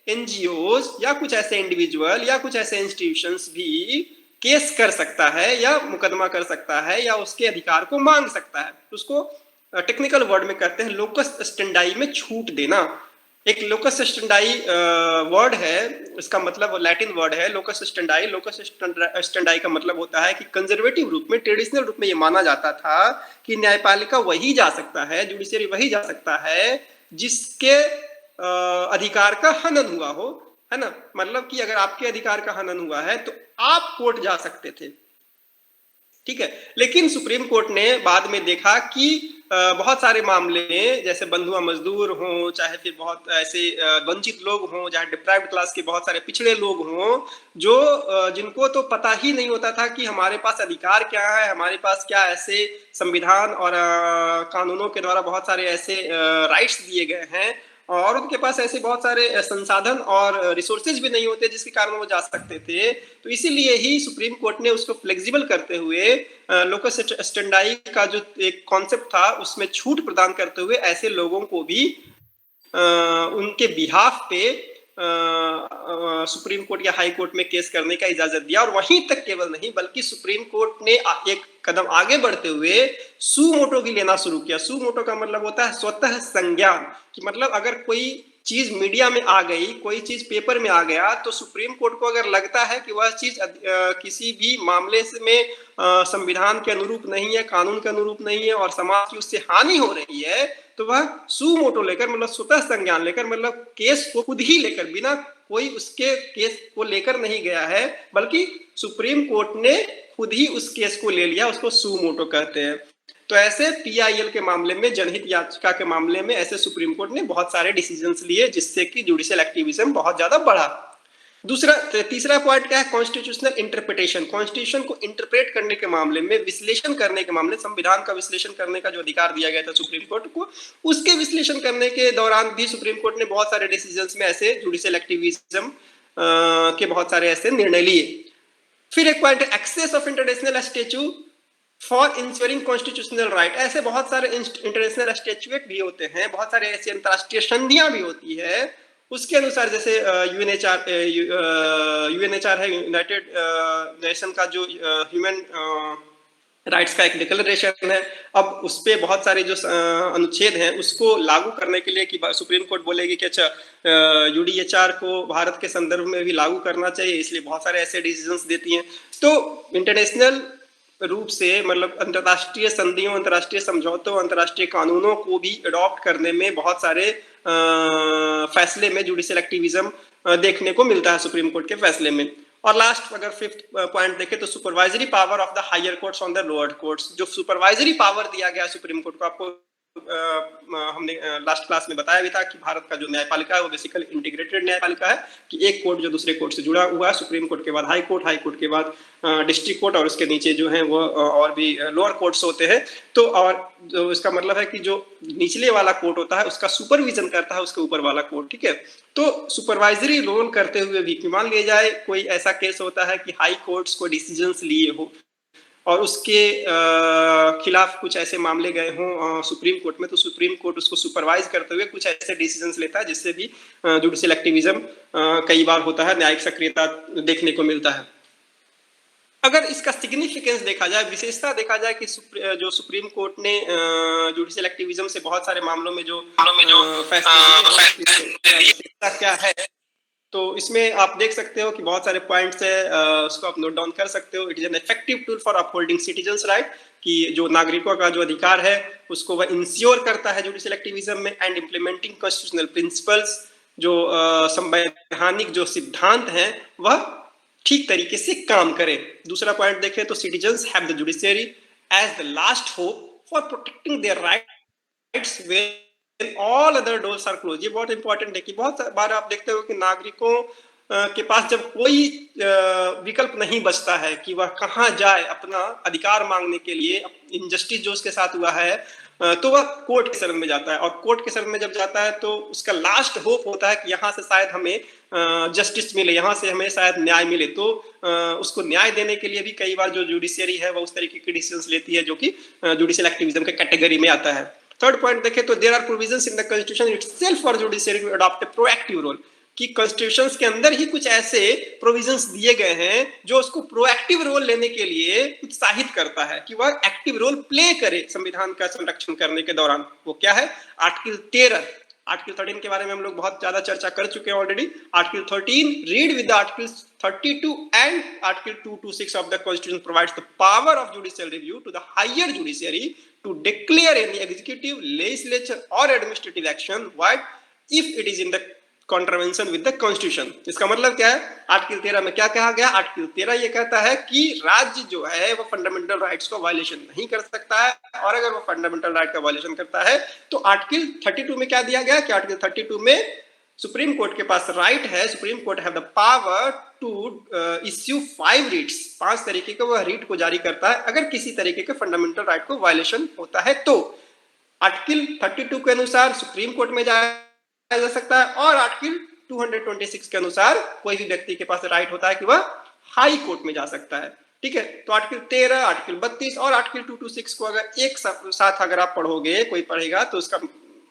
एनजीओज या कुछ ऐसे इंडिविजुअल या कुछ ऐसे इंस्टीट्यूशंस भी केस कर सकता है या मुकदमा कर सकता है या उसके अधिकार को मांग सकता है। उसको टेक्निकल वर्ड में कहते हैं लोकस स्टेंडाई में छूट देना। एक लोकस स्टेंडाई वर्ड है, इसका मतलब लैटिन वर्ड है लोकस स्टेंडाई। लोकस स्टेंडाई का मतलब होता है कि कंजर्वेटिव रूप में, ट्रेडिशनल रूप में ये माना जाता था कि न्यायपालिका वही जा सकता है, जुडिशरी वही जा सकता है जिसके अधिकार का हनन हुआ हो, है ना। मतलब कि अगर आपके अधिकार का हनन हुआ है तो आप कोर्ट जा सकते थे, ठीक है। लेकिन सुप्रीम कोर्ट ने बाद में देखा कि बहुत सारे मामले में, जैसे बंधुआ मजदूर हों, चाहे फिर बहुत ऐसे वंचित लोग हों, चाहे डिप्राइव्ड क्लास के बहुत सारे पिछड़े लोग हों, जो जिनको तो पता ही नहीं होता था कि हमारे पास अधिकार क्या है, हमारे पास क्या ऐसे संविधान और कानूनों के द्वारा बहुत सारे ऐसे राइट्स दिए गए हैं, और उनके पास ऐसे बहुत सारे संसाधन और रिसोर्सेज भी नहीं होते जिसके कारण वो जा सकते थे। तो इसीलिए ही सुप्रीम कोर्ट ने उसको फ्लेक्सिबल करते हुए लोकस स्टेंडाई का जो एक कॉन्सेप्ट था उसमें छूट प्रदान करते हुए ऐसे लोगों को भी उनके बिहाफ पे सुप्रीम कोर्ट या हाई कोर्ट में केस करने का इजाजत दिया। और वहीं तक केवल नहीं, बल्कि सुप्रीम कोर्ट ने एक कदम आगे बढ़ते हुए सू मोटो भी लेना शुरू किया। सू मोटो का मतलब होता है स्वतः संज्ञान, कि मतलब अगर कोई चीज मीडिया में आ गई, कोई चीज पेपर में आ गया, तो सुप्रीम कोर्ट को अगर लगता है कि वह चीज किसी भी मामले में संविधान के अनुरूप नहीं है, कानून के अनुरूप नहीं है और समाज की उससे हानि हो रही है, तो वह सू मोटो लेकर, मतलब स्वतः संज्ञान लेकर, मतलब केस को खुद ही लेकर, बिना कोई उसके केस को लेकर नहीं गया है, बल्कि सुप्रीम कोर्ट ने खुद ही उस केस को ले लिया, उसको सू मोटो कहते हैं। तो ऐसे पीआईएल के मामले में, जनहित याचिका के मामले में ऐसे सुप्रीम कोर्ट ने बहुत सारे डिसीजंस लिए, जिससे कि जुडिशियल एक्टिविज्म बहुत ज्यादा बढ़ा। तीसरा पॉइंट क्या है? Constitutional interpretation. कॉन्स्टिट्यूशन को इंटरप्रेट करने के मामले में, विश्लेषण करने के मामले, संविधान का विश्लेषण करने का जो अधिकार दिया गया था सुप्रीम कोर्ट को, उसके विश्लेषण करने के दौरान भी सुप्रीम कोर्ट ने बहुत सारे डिसीजंस में ऐसे जुडिशियल एक्टिविज्म के बहुत सारे ऐसे निर्णय लिए। फिर एक पॉइंट है access of international statue for ensuring constitutional right. ऐसे बहुत सारे इंटरनेशनल स्टैच्यूट भी होते हैं, बहुत सारे ऐसी अंतरराष्ट्रीय संधियां भी होती है, उसके अनुसार, जैसे यूएनएचआर है, यूनाइटेड नेशन का जो ह्यूमन राइट्स का एक डिक्लेरेशन है। अब उस पे बहुत सारे जो अनुच्छेद हैं उसको लागू करने के लिए कि सुप्रीम कोर्ट बोलेगी कि अच्छा यूडीएचआर को भारत के संदर्भ में भी लागू करना चाहिए, इसलिए बहुत सारे ऐसे डिसीजंस देती हैं। तो इंटरनेशनल रूप से, मतलब अंतर्राष्ट्रीय संधियों, अंतर्राष्ट्रीय समझौतों, अंतर्राष्ट्रीय कानूनों को भी अडॉप्ट करने में बहुत सारे फैसले में जुडिशियल एक्टिविज्म देखने को मिलता है सुप्रीम कोर्ट के फैसले में। और लास्ट, अगर फिफ्थ पॉइंट देखें तो supervisory power of the higher courts on the lower courts. जो सुपरवाइजरी पावर दिया गया सुप्रीम कोर्ट को, आपको हमने लास्ट क्लास में बताया भी था कि भारत का जो न्यायपालिका है वो बेसिकली इंटीग्रेटेड न्यायपालिका है, कि एक कोर्ट जो दूसरे कोर्ट से जुड़ा हुआ है, सुप्रीम कोर्ट के बाद हाई कोर्ट, हाई कोर्ट के बाद डिस्ट्रिक्ट कोर्ट, और उसके नीचे जो है वो और भी लोअर कोर्ट्स होते हैं। तो और जो इसका मतलब है कि जो निचले वाला कोर्ट होता है उसका सुपरविजन करता है उसके ऊपर वाला कोर्ट, ठीक है। तो सुपरवाइजरी रोल करते हुए भी, मान लिया जाए कोई ऐसा केस होता है कि हाई कोर्ट्स को डिसीजंस लिए हो और उसके खिलाफ कुछ ऐसे मामले गए हों सुप्रीम कोर्ट में, तो सुप्रीम कोर्ट उसको सुपरवाइज करते हुए कुछ ऐसे डिसीजंस लेता है जिससे भी जुडिशियल एक्टिविज्म कई बार होता है, न्यायिक सक्रियता देखने को मिलता है। अगर इसका सिग्निफिकेंस देखा जाए, विशेषता देखा जाए कि जो सुप्रीम कोर्ट ने जुडिशियल एक्टिविज्म से बहुत सारे मामलों में जो फैसले दिए हैं, विशेषता क्या है, तो इसमें आप देख सकते हो कि बहुत सारे पॉइंट्स है, उसको आप नोट डाउन कर सकते हो। It is an effective tool for upholding citizens right, कि जो नागरिकों का जो अधिकार है उसको वह इंश्योर करता है जुडिशियल एक्टिविज्म में, एंड इम्प्लीमेंटिंग कॉन्स्टिट्यूशनल प्रिंसिपल्स, जो संवैधानिक जो सिद्धांत हैं वह ठीक तरीके से काम करे। दूसरा पॉइंट देखें तो citizens have the judiciary as the last hope for protecting their rights when all other doors are close. ये बहुत इंपॉर्टेंट है कि बहुत बार आप देखते हो कि नागरिकों के पास जब कोई विकल्प नहीं बचता है कि वह कहाँ जाए अपना अधिकार मांगने के लिए, इनजस्टिस जो उसके साथ हुआ है, तो वह कोर्ट के शरण में जाता है, और कोर्ट के शरण में जब जाता है तो उसका लास्ट होप होता है कि यहाँ से शायद हमें जस्टिस मिले, यहाँ से हमें शायद न्याय मिले। तो उसको न्याय देने के लिए भी कई बार जो जुडिशियरी है वह उस तरीके की डिसीजंस लेती है जो कि जुडिशियल एक्टिविज्म के कैटेगरी में आता है। थर्ड पॉइंट देखें तो there are provisions in the constitution itself for judiciary to adopt a proactive role, कि कॉन्स्टिट्यूशंस के अंदर ही कुछ ऐसे प्रोविजंस दिए गए हैं जो उसको प्रोएक्टिव रोल लेने के लिए उत्साहित करता है कि वह एक्टिव रोल प्ले करे संविधान का संरक्षण करने के दौरान। वो क्या है? आर्टिकल 13, आर्टिकल 13 के बारे में हम लोग बहुत ज्यादा चर्चा कर चुके हैं already. Article 13 read with article 32 and article 226 of the constitution provides the power of judicial review to the higher judiciary to declare any executive, legislature और administrative action what if it is in the contravention with the constitution. इसका मतलब क्या है? Article 13 में क्या कहा गया? Article 13 ये कहता है कि राज्य जो है वो फंडामेंटल राइट्स को वायलेशन नहीं कर सकता है, और अगर वो फंडामेंटल राइट का वायलेशन करता है तो आर्टिकल 32 में क्या दिया गया कि आर्टिकल 32 में सुप्रीम कोर्ट के पास राइट है, supreme court have the power to issue 5 writs, 5 तरीके के वह रीट को जारी करता है अगर किसी तरीके के फंडामेंटल राइट को वायलेशन होता है। तो आर्टिकल 32 के अनुसार सुप्रीम कोर्ट में जा सकता है, और आर्टिकल 226 के अनुसार कोई भी व्यक्ति के पास राइट होता है कि वह हाई कोर्ट में जा सकता है। ठीक है, तो आर्टिकल 13, आर्टिकल 32 और आर्टिकल 226 को अगर एक साथ अगर आप पढ़ोगे, कोई पढ़ेगा, तो उसका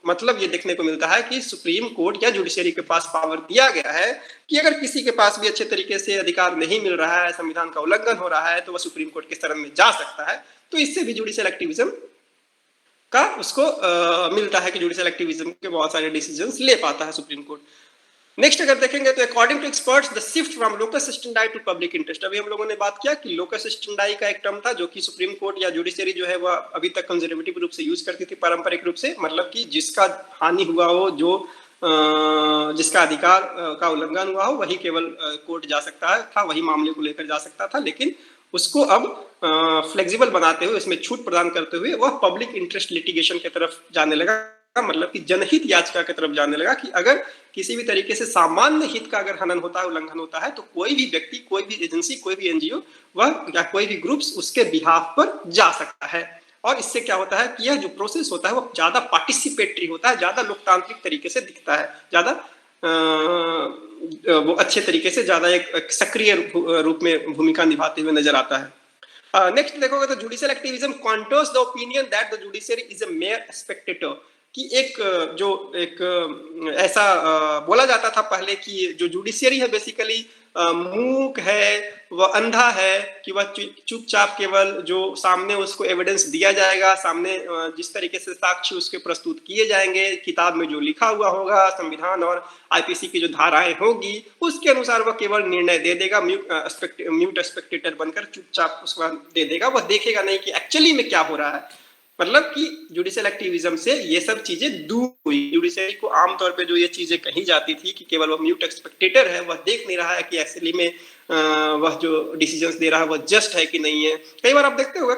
मतलब ये देखने को मिलता है कि सुप्रीम कोर्ट या जुडिशरी के पास पावर दिया गया है कि अगर किसी के पास भी अच्छे तरीके से अधिकार नहीं मिल रहा है, संविधान का उल्लंघन हो रहा है, तो वह सुप्रीम कोर्ट के शरण में जा सकता है। तो इससे भी जुडिशियल एक्टिविज्म का उसको मिलता है कि जुडिशियल एक्टिविज्म के बहुत सारे डिसीजंस ले पाता है सुप्रीम कोर्ट। नेक्स्ट अगर देखेंगे तो according to experts the shift from locus standard to public interest. अभी हम लोगों ने बात किया कि लोकस स्टैंडर्ड का एक टर्म था जो कि सुप्रीम कोर्ट या जुडिशरी जो है वह अभी तक कंजर्वेटिव रूप से यूज करती थी, पारंपरिक रूप से, मतलब कि जिसका हानि हुआ हो, जो जिसका अधिकार का उल्लंघन हुआ हो, वही केवल कोर्ट जा सकता था, वही मामले को लेकर जा सकता था। लेकिन उसको अब फ्लेक्सिबल बनाते हुए, इसमें छूट प्रदान करते हुए वह पब्लिक इंटरेस्ट लिटिगेशन की तरफ जाने लगा, मतलब कि जनहित याचिका की तरफ जाने लगा कि अगर किसी भी तरीके से सामान्य हित का अगर हनन होता है, उल्लंघन होता है, तो कोई भी व्यक्ति, कोई भी एजेंसी, कोई भी एनजीओ वह या कोई भी ग्रुप्स उसके बिहाफ पर जा सकता है। और इससे क्या होता है कि यह जो प्रोसेस होता है वो ज्यादा पार्टिसिपेटरी होता है, ज्यादा लोकतांत्रिक तरीके से दिखता है, ज्यादा वो अच्छे तरीके से, ज्यादा एक सक्रिय रूप में भूमिका निभाते हुए नजर आता है। नेक्स्ट देखोगे तो judicial activism counters the opinion that the judiciary is a mere spectator, कि एक ऐसा बोला जाता था पहले कि जो जुडिशियरी है बेसिकली मूक है, वह अंधा है, कि वह चुपचाप केवल जो सामने उसको एविडेंस दिया जाएगा, सामने जिस तरीके से साक्ष्य उसके प्रस्तुत किए जाएंगे, किताब में जो लिखा हुआ होगा, संविधान और आईपीसी की जो धाराएं होगी उसके अनुसार वह केवल निर्णय दे देगा, म्यूट स्पेक्टेटर बनकर चुपचाप उसका दे देगा, वह देखेगा नहीं कि एक्चुअली में क्या हो रहा है। मतलब कि जुडिशियल एक्टिविज्म से ये सब चीजें दूर हुई। जुडिशरी को आमतौर पे जो ये चीजें कही जाती थी कि केवल वह म्यूट स्पेक्टेटर है, वह देख नहीं रहा है कि एक्चुअली में वह जो डिसीजंस दे रहा है वह जस्ट है कि नहीं है। कई बार आप देखते होगा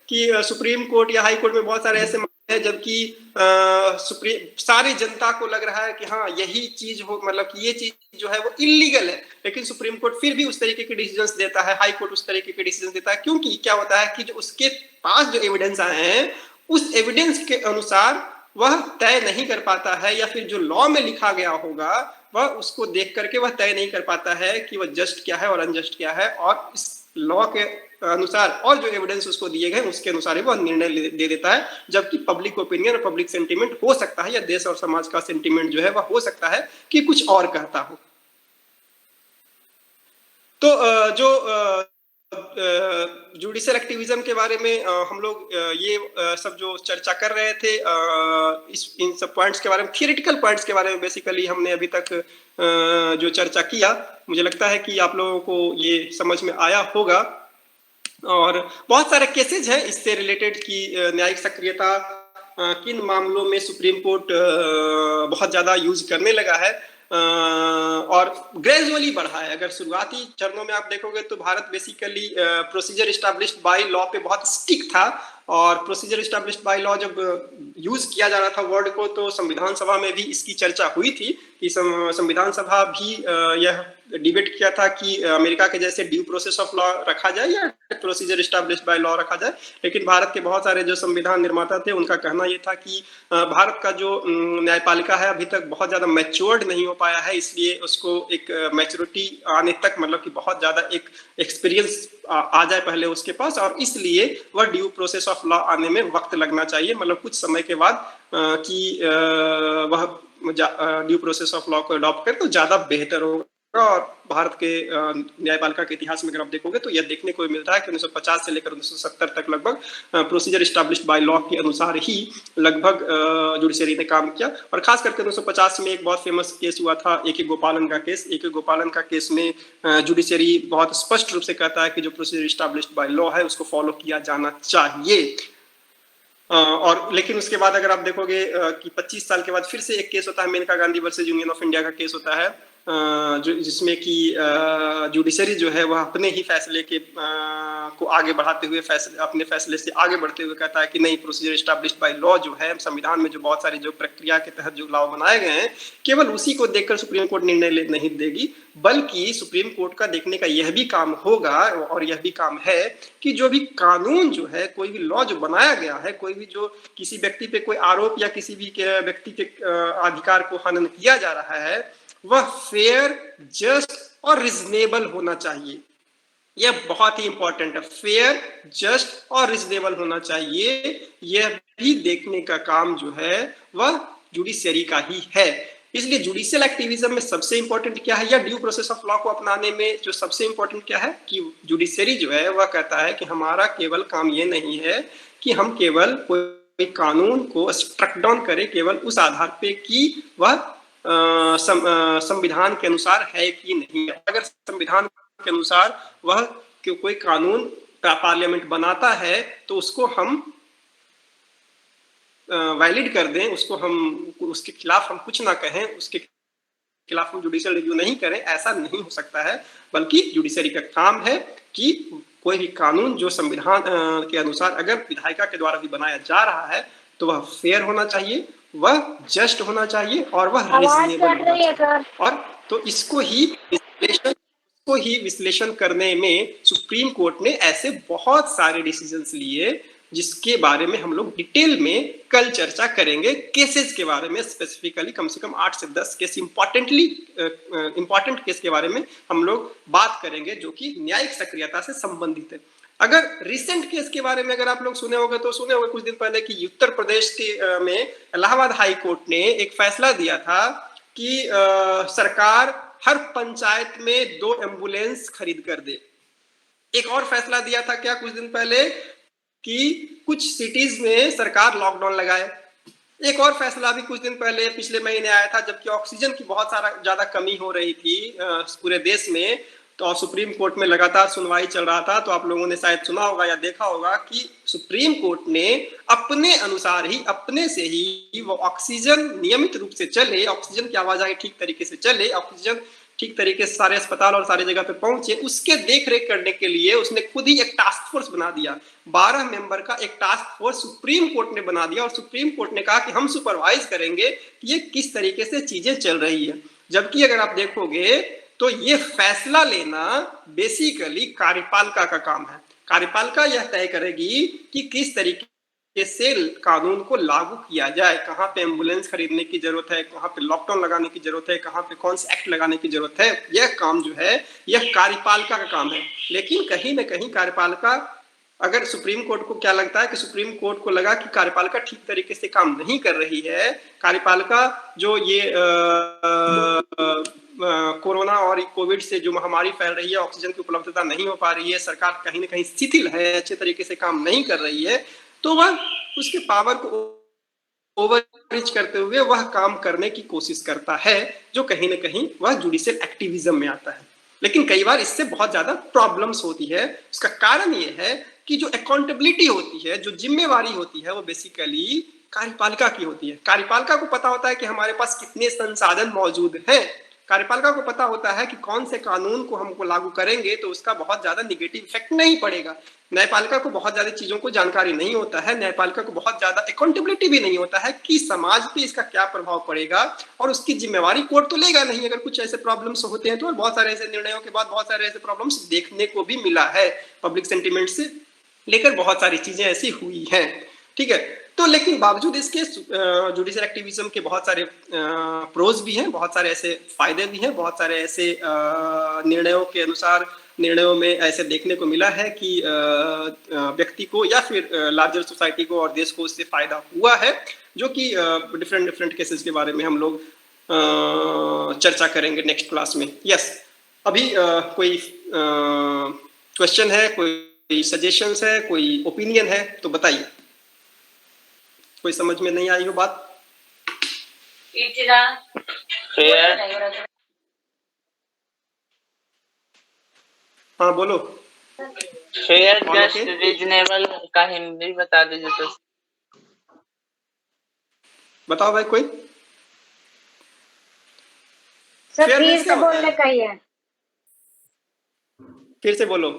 कि सुप्रीम कोर्ट या हाई कोर्ट में बहुत सारे ऐसे मामले हैं जबकि सारी जनता को लग रहा है कि हाँ यही चीज हो, मतलब कि ये चीज जो है वो इलीगल है, लेकिन सुप्रीम कोर्ट फिर भी उस तरीके के डिसीजंस देता है, हाई कोर्ट उस तरीके के डिसीजंस देता है। क्योंकि क्या होता है कि जो उसके पास जो एविडेंस आए हैं उस एविडेंस के अनुसार वह तय नहीं कर पाता है, या फिर जो लॉ में लिखा गया होगा वह उसको देख करके वह तय नहीं कर पाता है कि वह जस्ट क्या है और अनजस्ट क्या है, और इस लॉ के अनुसार और जो एविडेंस उसको दिए गए उसके अनुसार ही वह निर्णय दे देता है। जबकि पब्लिक ओपिनियन और पब्लिक सेंटीमेंट हो सकता है, या देश और समाज का सेंटीमेंट जो है वह हो सकता है कि कुछ और कहता हो। तो जो जुडिशियल एक्टिविज्म के बारे में हम लोग ये सब जो चर्चा कर रहे थे, इन सब पॉइंट्स के बारे में, थियोरेटिकल पॉइंट्स के बारे में बेसिकली हमने अभी तक जो चर्चा किया, मुझे लगता है कि आप लोगों को ये समझ में आया होगा। और बहुत सारे केसेज हैं इससे रिलेटेड कि न्यायिक सक्रियता किन मामलों में सुप्रीम कोर्ट बहुत ज्यादा यूज करने लगा है और ग्रेजुअली बढ़ा है। अगर शुरुआती चरणों में आप देखोगे तो Bharat basically procedure established by law पे बहुत स्टिक था, और प्रोसीजर इस्टेब्लिश्ड बाय लॉ जब यूज किया जा रहा था वर्ड को, तो संविधान सभा में भी इसकी चर्चा हुई थी कि संविधान सभा भी यह डिबेट किया था कि अमेरिका के जैसे ड्यू प्रोसेस ऑफ लॉ रखा जाए या प्रोसीजर इस्टेब्लिश्ड बाय लॉ रखा जाए। लेकिन भारत के बहुत सारे जो संविधान निर्माता थे उनका कहना यह था कि भारत का जो न्यायपालिका है अभी तक बहुत ज्यादा मैच्योर्ड नहीं हो पाया है, इसलिए उसको एक मैच्योरिटी आने तक, मतलब कि बहुत ज्यादा एक एक्सपीरियंस आ जाए पहले उसके पास, और इसलिए वह ड्यू प्रोसेस ऑफ लॉ आने में वक्त लगना चाहिए, मतलब कुछ समय के बाद कि वह ड्यू प्रोसेस ऑफ लॉ को अडॉप्ट करे तो ज्यादा बेहतर होगा। और भारत के न्यायपालिका के इतिहास में अगर आप देखोगे तो यह देखने को मिलता है कि 1950 से लेकर 1970 तक लगभग प्रोसीजर इस्टेब्लिश्ड बाय लॉ के अनुसार ही लगभग जुडिशरी ने काम किया। और खास करके 1950 में एक बहुत फेमस केस हुआ था, ए.के. गोपालन का केस। ए.के. गोपालन का केस में जुडिशरी बहुत स्पष्ट रूप से कहता है कि जो प्रोसीजर इस्टेब्लिश्ड बाय लॉ है उसको फॉलो किया जाना चाहिए। और लेकिन उसके बाद अगर आप देखोगे कि 25 साल के बाद फिर से एक केस होता है, Maneka Gandhi versus union of India का केस होता है, जो जिसमें कि जुडिशरी जो है वह अपने ही फैसले के को आगे बढ़ाते हुए अपने फैसले से आगे बढ़ते हुए कहता है कि नहीं, प्रोसीजर इस्टेब्लिश्ड बाय लॉ जो है, संविधान में जो बहुत सारी जो प्रक्रिया के तहत जो लॉ बनाए गए हैं, केवल उसी को देखकर सुप्रीम कोर्ट निर्णय नहीं देगी, बल्कि सुप्रीम कोर्ट का देखने का यह भी काम होगा और यह भी काम है कि जो भी कानून जो है, कोई भी लॉ जो बनाया गया है, कोई भी जो किसी व्यक्ति पे कोई आरोप या किसी भी व्यक्ति के अधिकार को हनन किया जा रहा है, वह फेयर, जस्ट और रिजनेबल होना चाहिए। यह बहुत ही इंपॉर्टेंट है, फेयर, जस्ट और रिजनेबल होना चाहिए। यह भी देखने का काम जो है वह जुडिशरी का ही है। इसलिए जुडिशियल एक्टिविज्म में सबसे इंपॉर्टेंट क्या है, या ड्यू प्रोसेस ऑफ लॉ को अपनाने में जो सबसे इंपॉर्टेंट क्या है कि जुडिशरी जो है वह कहता है कि हमारा केवल काम ये नहीं है कि हम केवल कोई कानून को स्ट्रक डाउन करें केवल उस आधार पे कि वह संविधान के अनुसार है कि नहीं। अगर संविधान के अनुसार वह कोई कानून पार्लियामेंट बनाता है तो उसको हम वैलिड कर दें, उसको हम उसके खिलाफ हम कुछ ना कहें, उसके खिलाफ हम जुडिशियल रिव्यू नहीं करें, ऐसा नहीं हो सकता है। बल्कि जुडिशरी का काम है कि कोई भी कानून जो संविधान के अनुसार अगर विधायिका के द्वारा भी बनाया जा रहा है तो वह फेयर होना चाहिए, वह जस्ट होना चाहिए और वह रीजनेबल होना चाहिए। और तो इसको ही विश्लेषण करने में सुप्रीम कोर्ट ने ऐसे बहुत सारे डिसीजंस लिए जिसके बारे में हम लोग डिटेल में कल चर्चा करेंगे। केसेस के बारे में स्पेसिफिकली कम से कम 8 से 10 केस इंपॉर्टेंट केस के बारे में हम लोग बात करेंगे जो कि न्यायिक सक्रियता से संबंधित है। अगर रिसेंट केस के बारे में अगर आप लोग सुने होंगे तो सुने होंगे कुछ दिन पहले कि उत्तर प्रदेश में इलाहाबाद हाई कोर्ट ने एक फैसला दिया था कि सरकार हर पंचायत में 2 एम्बुलेंस खरीद कर दे। एक और फैसला दिया था क्या कुछ दिन पहले कि कुछ सिटीज में सरकार लॉकडाउन लगाए। एक और फैसला भी कुछ दिन पहले पिछले महीने आया था जबकि ऑक्सीजन की बहुत ज्यादा कमी हो रही थी पूरे देश में, तो सुप्रीम कोर्ट में लगातार सुनवाई चल रहा था। तो आप लोगों ने शायद सुना होगा या देखा होगा कि सुप्रीम कोर्ट ने अपने अनुसार ही, अपने से ही वो ऑक्सीजन नियमित रूप से चले, ऑक्सीजन की आवाजाही ठीक तरीके से चले, ऑक्सीजन ठीक तरीके से सारे अस्पताल और सारी जगह पे पहुंचे, उसके देख रेख करने के लिए उसने खुद ही एक टास्क फोर्स बना दिया। 12 मेंबर का एक टास्क फोर्स सुप्रीम कोर्ट ने बना दिया और सुप्रीम कोर्ट ने कहा कि हम सुपरवाइज करेंगे कि ये किस तरीके से चीजें चल रही है। जबकि अगर आप देखोगे तो ये फैसला लेना बेसिकली कार्यपालिका का काम है। कार्यपालिका यह तय करेगी कि किस तरीके से कानून को लागू किया जाए, कहाँ पे एम्बुलेंस खरीदने की जरूरत है, कहाँ पे लॉकडाउन लगाने की जरूरत है, कहाँ पे कौन सा एक्ट लगाने की जरूरत है। यह काम जो है यह कार्यपालिका का काम है। लेकिन कहीं ना कहीं कार्यपालिका अगर सुप्रीम कोर्ट को क्या लगता है कि सुप्रीम कोर्ट को लगा कि कार्यपालिका ठीक तरीके से काम नहीं कर रही है, कार्यपालिका जो ये कोरोना और कोविड से जो महामारी फैल रही है, ऑक्सीजन की उपलब्धता नहीं हो पा रही है, सरकार कहीं ना कहीं शिथिल है, अच्छे तरीके से काम नहीं कर रही है, तो वह उसके पावर को ओवररीच करते हुए वह काम करने की कोशिश करता है, जो कहीं ना कहीं वह जुडिशियल एक्टिविज्म में आता है। लेकिन कई बार इससे बहुत ज्यादा प्रॉब्लम्स होती है। उसका कारण ये है कि जो अकाउंटेबिलिटी होती है, जो जिम्मेवारी होती है, वो बेसिकली कार्यपालिका की होती है। कार्यपालिका को पता होता है कि हमारे पास कितने संसाधन मौजूद हैं, कार्यपालिका को पता होता है कि कौन से कानून को हमको लागू करेंगे तो उसका बहुत ज्यादा निगेटिव इफेक्ट नहीं पड़ेगा। न्यायपालिका को बहुत ज्यादा चीजों को जानकारी नहीं होता है, न्यायपालिका को बहुत ज्यादा अकाउंटेबिलिटी भी नहीं होता है कि समाज पे इसका क्या प्रभाव पड़ेगा, और उसकी जिम्मेवारी कोर्ट तो लेगा नहीं अगर कुछ ऐसे प्रॉब्लम्स होते हैं तो। और बहुत सारे ऐसे निर्णयों के बाद बहुत सारे ऐसे प्रॉब्लम्स देखने को भी मिला है, पब्लिक सेंटिमेंट से लेकर बहुत सारी चीजें ऐसी हुई हैं, ठीक है। तो लेकिन बावजूद इसके जुडिशियल एक्टिविज्म के बहुत सारे प्रोज भी हैं, बहुत सारे ऐसे फायदे भी हैं, बहुत सारे ऐसे निर्णयों के अनुसार निर्णयों में ऐसे देखने को मिला है कि व्यक्ति को या फिर लार्जर सोसाइटी को और देश को उससे फायदा हुआ है, जो कि डिफरेंट केसेस के बारे में हम लोग चर्चा करेंगे नेक्स्ट क्लास में। यस, अभी कोई क्वेश्चन है, कोई सजेशंस है, कोई ओपिनियन है तो बताइए। कोई समझ में नहीं आई हो बात? हाँ बोलो। फेयर जस्ट रीजनेबल का हिंदी बता दीजिए तो। बताओ भाई कोई। सर फिर से बोलने का ही है। फिर से बोलो।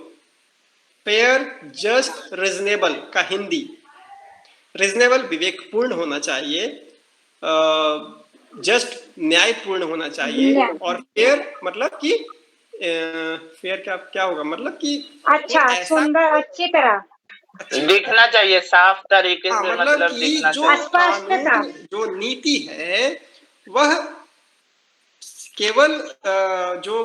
फेयर जस्ट रीजनेबल का हिंदी। रीजनेबल विवेकपूर्ण होना चाहिए, जस्ट न्यायपूर्ण होना चाहिए, और फेयर मतलब कि फेयर क्या होगा, मतलब कि अच्छा, सुंदर, अच्छी तरह दिखना चाहिए, साफ तरीके से, मतलब कि दिखना जो स्पष्टता, जो नीति है वह केवल जो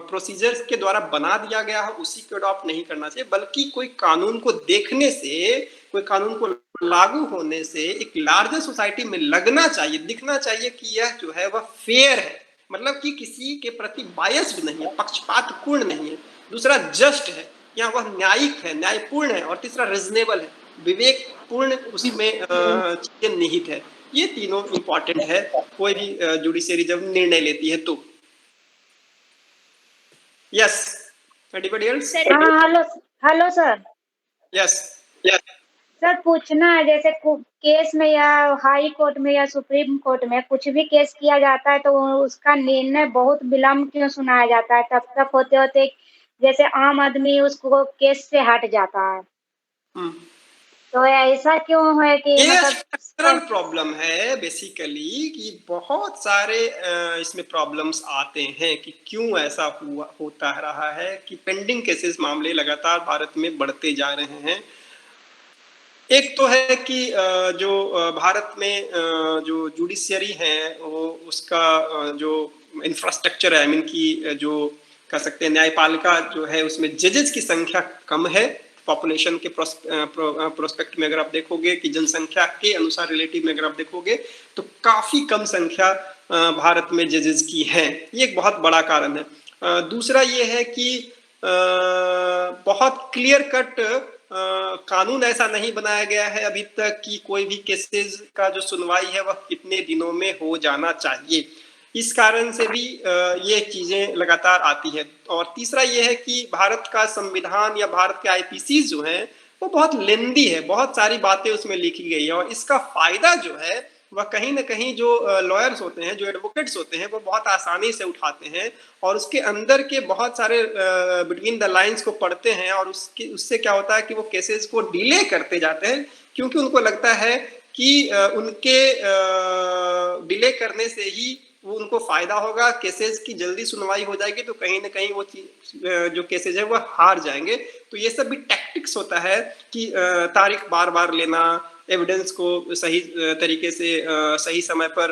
प्रोसीजर्स के द्वारा बना दिया गया है उसी को अडॉप्ट नहीं करना चाहिए, बल्कि कोई कानून को देखने से, कोई कानून को लागू होने से एक लार्जर सोसाइटी में लगना चाहिए, दिखना चाहिए कि यह जो है वह फेयर है, मतलब कि किसी के प्रति बायस्ड नहीं है, पक्षपातपूर्ण नहीं है। दूसरा जस्ट है, या वह न्यायिक है, न्यायपूर्ण है, और तीसरा रीजनेबल है, विवेकपूर्ण उसमें चीजें निहित है। ये तीनों इंपॉर्टेंट है कोई भी जुडिशरी जब निर्णय लेती है तो। Yes, anybody else? Hello sir. Yes sir पूछना है, जैसे केस में या हाई कोर्ट में या सुप्रीम कोर्ट में कुछ भी केस किया जाता है तो उसका निर्णय बहुत विलम्ब क्यों सुनाया जाता है? तब तक होते होते जैसे आम आदमी उसको केस से हट जाता है, तो ऐसा क्यों है कि स्ट्रक्चरल प्रॉब्लम है बेसिकली, कि बहुत सारे इसमें प्रॉब्लम्स आते हैं कि क्यों ऐसा होता रहा है कि पेंडिंग केसेस मामले लगातार भारत में बढ़ते जा रहे हैं। एक तो है कि जो भारत में जो जुडिशियरी है वो उसका जो इंफ्रास्ट्रक्चर है, आई मीन की जो कह सकते हैं न्यायपालिका जो है उसमें जजेस की संख्या कम है। पॉपुलेशन के प्रोस्पेक्ट में अगर आप देखोगे कि जनसंख्या के अनुसार रिलेटिव में अगर आप देखोगे तो काफी कम संख्या भारत में जजेस की है, ये एक बहुत बड़ा कारण है। दूसरा ये है कि बहुत क्लियर कट कानून ऐसा नहीं बनाया गया है अभी तक कि कोई भी केसेस का जो सुनवाई है वह कितने दिनों में हो जाना चाहिए। इस कारण से भी ये चीजें लगातार आती है। और तीसरा ये है कि भारत का संविधान या भारत के आईपीसी जो है वो बहुत लेंदी है, बहुत सारी बातें उसमें लिखी गई है, और इसका फायदा जो है वह कहीं ना कहीं जो लॉयर्स होते हैं, जो एडवोकेट्स होते हैं, वो बहुत आसानी से उठाते हैं और उसके अंदर के बहुत सारे बिटवीन द लाइंस को पढ़ते हैं, और उससे क्या होता है कि वो केसेस को डिले करते जाते हैं, क्योंकि उनको लगता है कि उनके डिले करने से ही वो उनको फायदा होगा, केसेस की जल्दी सुनवाई हो जाएगी तो कहीं ना कहीं वो जो केसेस है वो हार जाएंगे। तो ये सब भी टैक्टिक्स होता है कि तारीख बार बार लेना, एविडेंस को सही तरीके से सही समय पर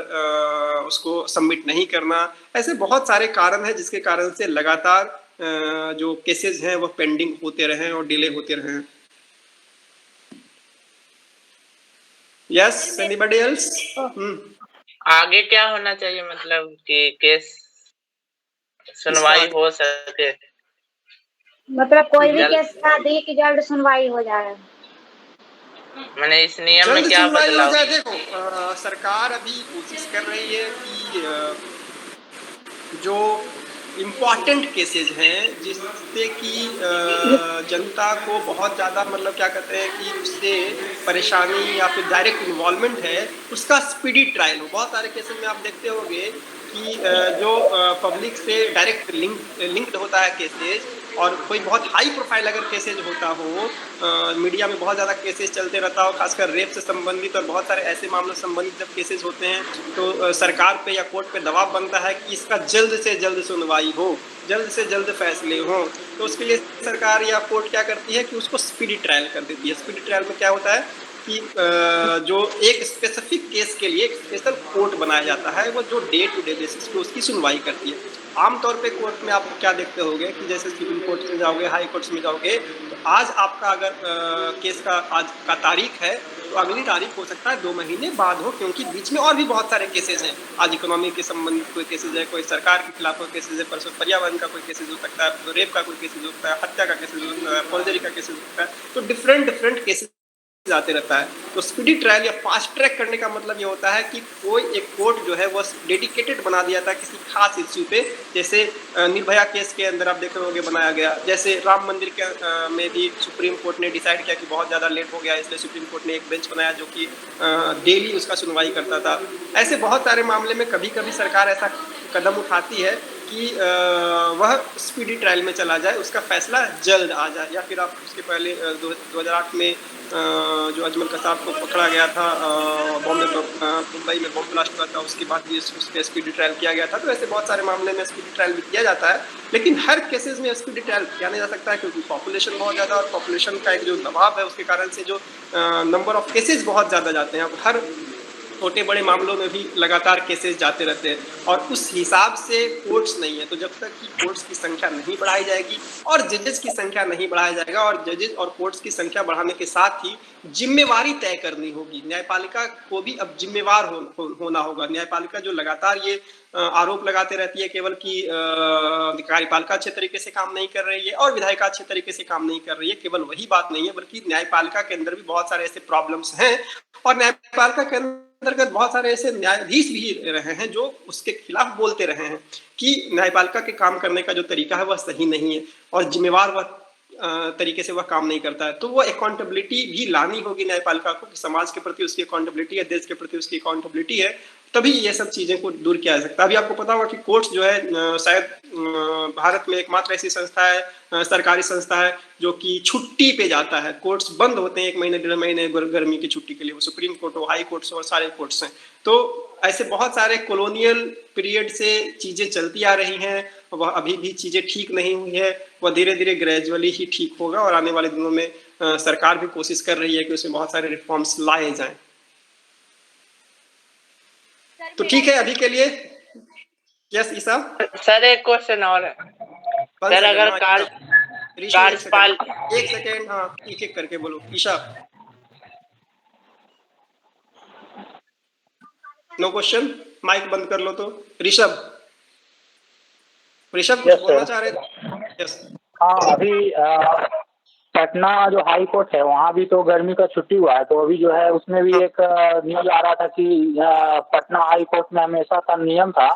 उसको सबमिट नहीं करना, ऐसे बहुत सारे कारण हैं जिसके कारण से लगातार जो केसेस हैं वो पेंडिंग होते रहे और डिले होते रहे। Yes, anybody else? आगे क्या होना चाहिए, मतलब कि केस सुनवाई हो सके? मतलब कोई भी जल्द केस शादी की जल्द सुनवाई हो जाए। मैंने इस नियम में जल्द क्या सुनवाई हो बदलाव? जाए। देखो, सरकार अभी कोशिश कर रही है कि जो इम्पॉर्टेंट केसेस हैं जिससे कि जनता को बहुत ज़्यादा मतलब क्या कहते हैं कि उससे परेशानी या फिर डायरेक्ट इन्वॉल्वमेंट है, उसका स्पीडी ट्रायल हो। बहुत सारे केसेस में आप देखते होंगे कि जो पब्लिक से डायरेक्ट लिंक्ड होता है केसेस, और कोई बहुत हाई प्रोफाइल अगर केसेज होता हो, मीडिया में बहुत ज़्यादा केसेस चलते रहता हो, खासकर रेप से संबंधित और बहुत सारे ऐसे मामलों से संबंधित जब केसेस होते हैं, तो सरकार पे या कोर्ट पे दबाव बनता है कि इसका जल्द से जल्द सुनवाई हो, जल्द से जल्द फैसले हों। तो उसके लिए सरकार या कोर्ट क्या करती है कि उसको स्पीडी ट्रायल कर देती है। स्पीडी ट्रायल में क्या होता है कि जो एक स्पेसिफिक केस के लिए एक स्पेशल कोर्ट बनाया जाता है, वो जो डे टू डे बेसिस पे उसकी सुनवाई करती है। आमतौर पे कोर्ट में आप क्या देखते होंगे कि जैसे सुप्रीम कोर्ट में जाओगे, हाई कोर्ट्स में जाओगे, तो आज आपका अगर केस का आज का तारीख है, तो अगली तारीख हो सकता है 2 महीने बाद हो, क्योंकि बीच में और भी बहुत सारे केसेस हैं। आज इकोनॉमी के संबंधित कोई केसेज है, कोई सरकार के खिलाफ कोई केसेज है, परसों पर्यावरण का कोई केसेज हो सकता है, रेप का कोई केसेज हो सकता है, हत्या का केसेज हो सकता है, फौजरी का केसेज हो सकता है। तो डिफरेंट केसेज आते रहता है। तो स्पीडी ट्रायल या फास्ट ट्रैक करने का मतलब ये होता है कि कोई एक कोर्ट जो है वो डेडिकेटेड बना दिया था किसी खास इश्यू पे। जैसे निर्भया केस के अंदर आप देख रहे होंगे बनाया गया, जैसे राम मंदिर के में भी सुप्रीम कोर्ट ने डिसाइड किया कि बहुत ज़्यादा लेट हो गया, इसलिए सुप्रीम कोर्ट ने एक बेंच बनाया जो कि डेली उसका सुनवाई करता था। ऐसे बहुत सारे मामले में कभी कभी सरकार ऐसा कदम उठाती है कि वह स्पीडी ट्रायल में चला जाए, उसका फैसला जल्द आ जाए। या फिर आप उसके पहले 2008 में जो अजमल कसाब को पकड़ा गया था, मुंबई में बम ब्लास्ट हुआ था, उसके बाद भी उस पर स्पीडी ट्रायल किया गया था। तो ऐसे बहुत सारे मामले में स्पीडी ट्रायल भी किया जाता है, लेकिन हर केसेस में स्पीडी ट्रायल किया नहीं जा सकता है, क्योंकि पॉपुलेशन बहुत ज़्यादा, और पॉपुलेशन का एक जो दबाव है उसके कारण से जो नंबर ऑफ केसेस बहुत ज़्यादा जाते हैं। अब हर छोटे बड़े मामलों में भी लगातार केसेस जाते रहते हैं, और उस हिसाब से कोर्ट्स नहीं है। तो जब तक कि कोर्ट्स की संख्या नहीं बढ़ाई जाएगी और जजेस की संख्या नहीं बढ़ाया जाएगा, और जजेस और कोर्ट्स की संख्या बढ़ाने के साथ ही जिम्मेवारी तय करनी होगी। न्यायपालिका को भी अब जिम्मेवार होना होगा। न्यायपालिका जो लगातार ये आरोप लगाते रहती है केवल कि कार्यपालिका अच्छे तरीके से काम नहीं कर रही है और विधायिका अच्छे तरीके से काम नहीं कर रही है, केवल वही बात नहीं है, बल्कि न्यायपालिका के अंदर भी बहुत सारे ऐसे प्रॉब्लम्स हैं, और न्यायपालिका के अंतर्गत बहुत सारे ऐसे न्यायाधीश भी रहे हैं जो उसके खिलाफ बोलते रहे हैं कि न्यायपालिका के काम करने का जो तरीका है वह सही नहीं है, और जिम्मेवार वह तरीके से वह काम नहीं करता है। तो वो अकाउंटेबिलिटी भी लानी होगी न्यायपालिका को, कि समाज के प्रति उसकी अकाउंटेबिलिटी है, देश के प्रति उसकी अकाउंटेबिलिटी है, तभी ये सब चीजें को दूर किया जा सकता है। अभी आपको पता होगा कि कोर्ट्स जो है शायद भारत में एकमात्र ऐसी संस्था है, सरकारी संस्था है, जो कि छुट्टी पे जाता है। कोर्ट्स बंद होते हैं 1 महीने 1.5 महीने गर्मी की छुट्टी के लिए, वो सुप्रीम कोर्ट हो, हाई कोर्ट्स हो, और सारे कोर्ट्स हैं। तो ऐसे बहुत सारे कॉलोनियल पीरियड से चीजें चलती आ रही हैं, वह अभी भी चीजें ठीक नहीं हुई है, वह धीरे धीरे ग्रेजुअली ही ठीक होगा, और आने वाले दिनों में सरकार भी कोशिश कर रही है कि उसमें बहुत सारे रिफॉर्म्स लाए जाएं। तो ठीक है अभी के लिए। यस ईसा सर, एक क्वेश्चन और है सर, अगर कार्यपाल 1 सेकेंड, हाँ एक एक करके बोलो। ईशा, नो क्वेश्चन, माइक बंद कर लो। तो ऋषभ कुछ बोलना चाह रहे थे? यस। हाँ, अभी पटना जो हाई कोर्ट है वहाँ भी तो गर्मी का छुट्टी हुआ है, तो अभी जो है उसमें भी एक न्यूज आ रहा था कि पटना हाई कोर्ट में हमेशा का नियम था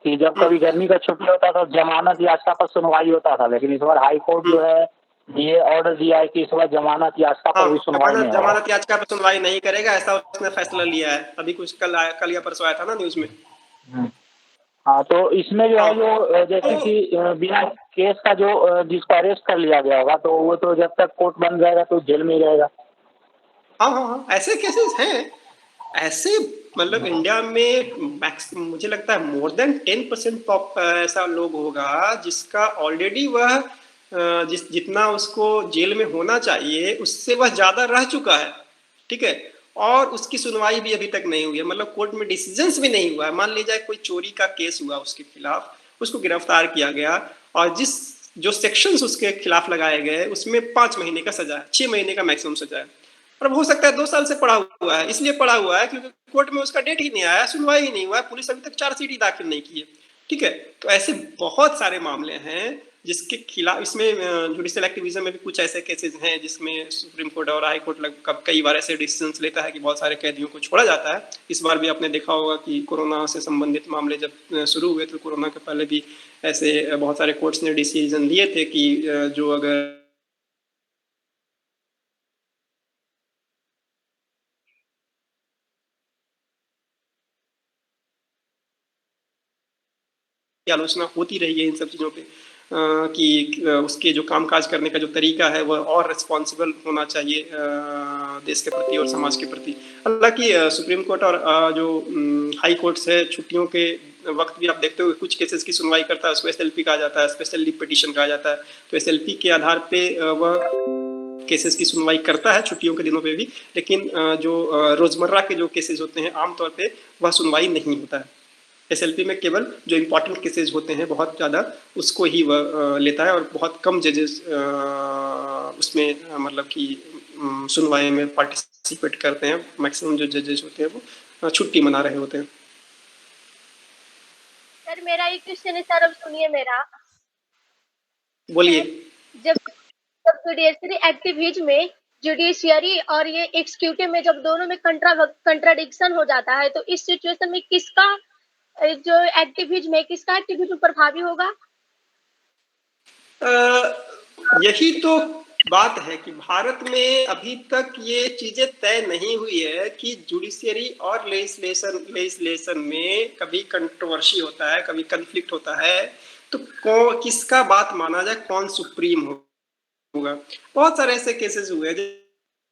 कि जब कभी गर्मी का छुट्टी होता था तो जमानत याचिका पर सुनवाई होता था, लेकिन इस बार हाई कोर्ट जो है ये ऑर्डर दिया है कि इस बार जमानत याचिका पर भी सुनवाई नहीं होगा। जमानत याचिका पर सुनवाई नहीं करेगा, ऐसा उसने फैसला लिया है। अभी कुछ कल या परसों आया था ना न्यूज में। हाँ, तो इसमें जो है जो जैसे कि बिना केस का जो जिसको अरेस्ट कर लिया गया होगा, तो वो तो जब तक कोर्ट बंद रहेगा तो जेल में ही रहेगा। हाँ, ऐसे केसेस हैं। ऐसे मतलब इंडिया में मुझे लगता है मोर देन 10% ऐसा लोग होगा जिसका ऑलरेडी वह जितना उसको जेल में होना चाहिए उससे वह ज्यादा रह चुका है, ठीक है, और उसकी सुनवाई भी अभी तक नहीं हुई है, मतलब कोर्ट में डिसीजंस भी नहीं हुआ है। मान लीजिए कोई चोरी का केस हुआ उसके खिलाफ, उसको गिरफ्तार किया गया, और जो सेक्शंस उसके खिलाफ लगाए गए उसमें 5 महीने का सजा है, 6 महीने का मैक्सिमम सजा है। और अब हो सकता है 2 साल से पड़ा हुआ है, इसलिए पड़ा हुआ है क्योंकि कोर्ट में उसका डेट ही नहीं आया, सुनवाई ही नहीं हुआ, पुलिस अभी तक चार्जशीट ही दाखिल नहीं की है। ठीक है, तो ऐसे बहुत सारे मामले हैं जिसके खिलाफ, इसमें जुडिशियल एक्टिविज्म में भी कुछ ऐसे केसेस हैं जिसमें सुप्रीम कोर्ट और हाई कोर्ट कई बार ऐसे डिसीजंस लेता है कि बहुत सारे कैदियों को छोड़ा जाता है। इस बार भी आपने देखा होगा कि कोरोना से संबंधित मामले जब शुरू हुए तो कोरोना के पहले भी ऐसे बहुत सारे कोर्ट्स ने डिसीजन लिए थे कि जो अगर आलोचना होती रही है इन सब चीज़ों पे कि उसके जो कामकाज करने का जो तरीका है वह और रिस्पॉन्सिबल होना चाहिए देश के प्रति और समाज के प्रति। हालांकि सुप्रीम कोर्ट और जो हाई कोर्ट्स है, छुट्टियों के वक्त भी आप देखते हो कुछ केसेस की सुनवाई करता है, उसको SLP कहा जाता है, स्पेशल लीव पिटीशन कहा जाता है। तो SLP के आधार पे वह केसेस की सुनवाई करता है छुट्टियों के दिनों पे भी, लेकिन जो रोजमर्रा के जो केसेस होते हैं आमतौर पे वह सुनवाई नहीं होता है। SLP में केवल जो इम्पोर्टेंट केसेस होते हैं बहुत ज़्यादा उसको ही वह लेता है और बहुत कम जजेस उसमें मतलब कि सुनवाई में पार्टिसिपेट करते हैं। मैक्सिमम जो जजेस होते हैं वो छुट्टी मना रहे होते हैं। सर मेरा एक क्वेश्चन है सर, अब सुनिए मेरा। बोलिए। जब जुडिशरी एक्टिविज्म में जुडिशियरी और ये एग्जीक्यूटिव में जब दोनों में कंट्राडिक्शन हो जाता है तो इस सिचुएशन में किसका जो एक्टिविज्म है किसका एक्टिविज्म प्रभावी होगा? यही तो बात है कि भारत में अभी तक ये चीजें तय नहीं हुई है कि जुडिशियरी और लेजिस्लेशन में कभी कंट्रोवर्सी होता है, कभी कन्फ्लिक्ट होता है, तो किसका बात माना जाए, कौन सुप्रीम होगा। बहुत सारे ऐसे केसेस हुए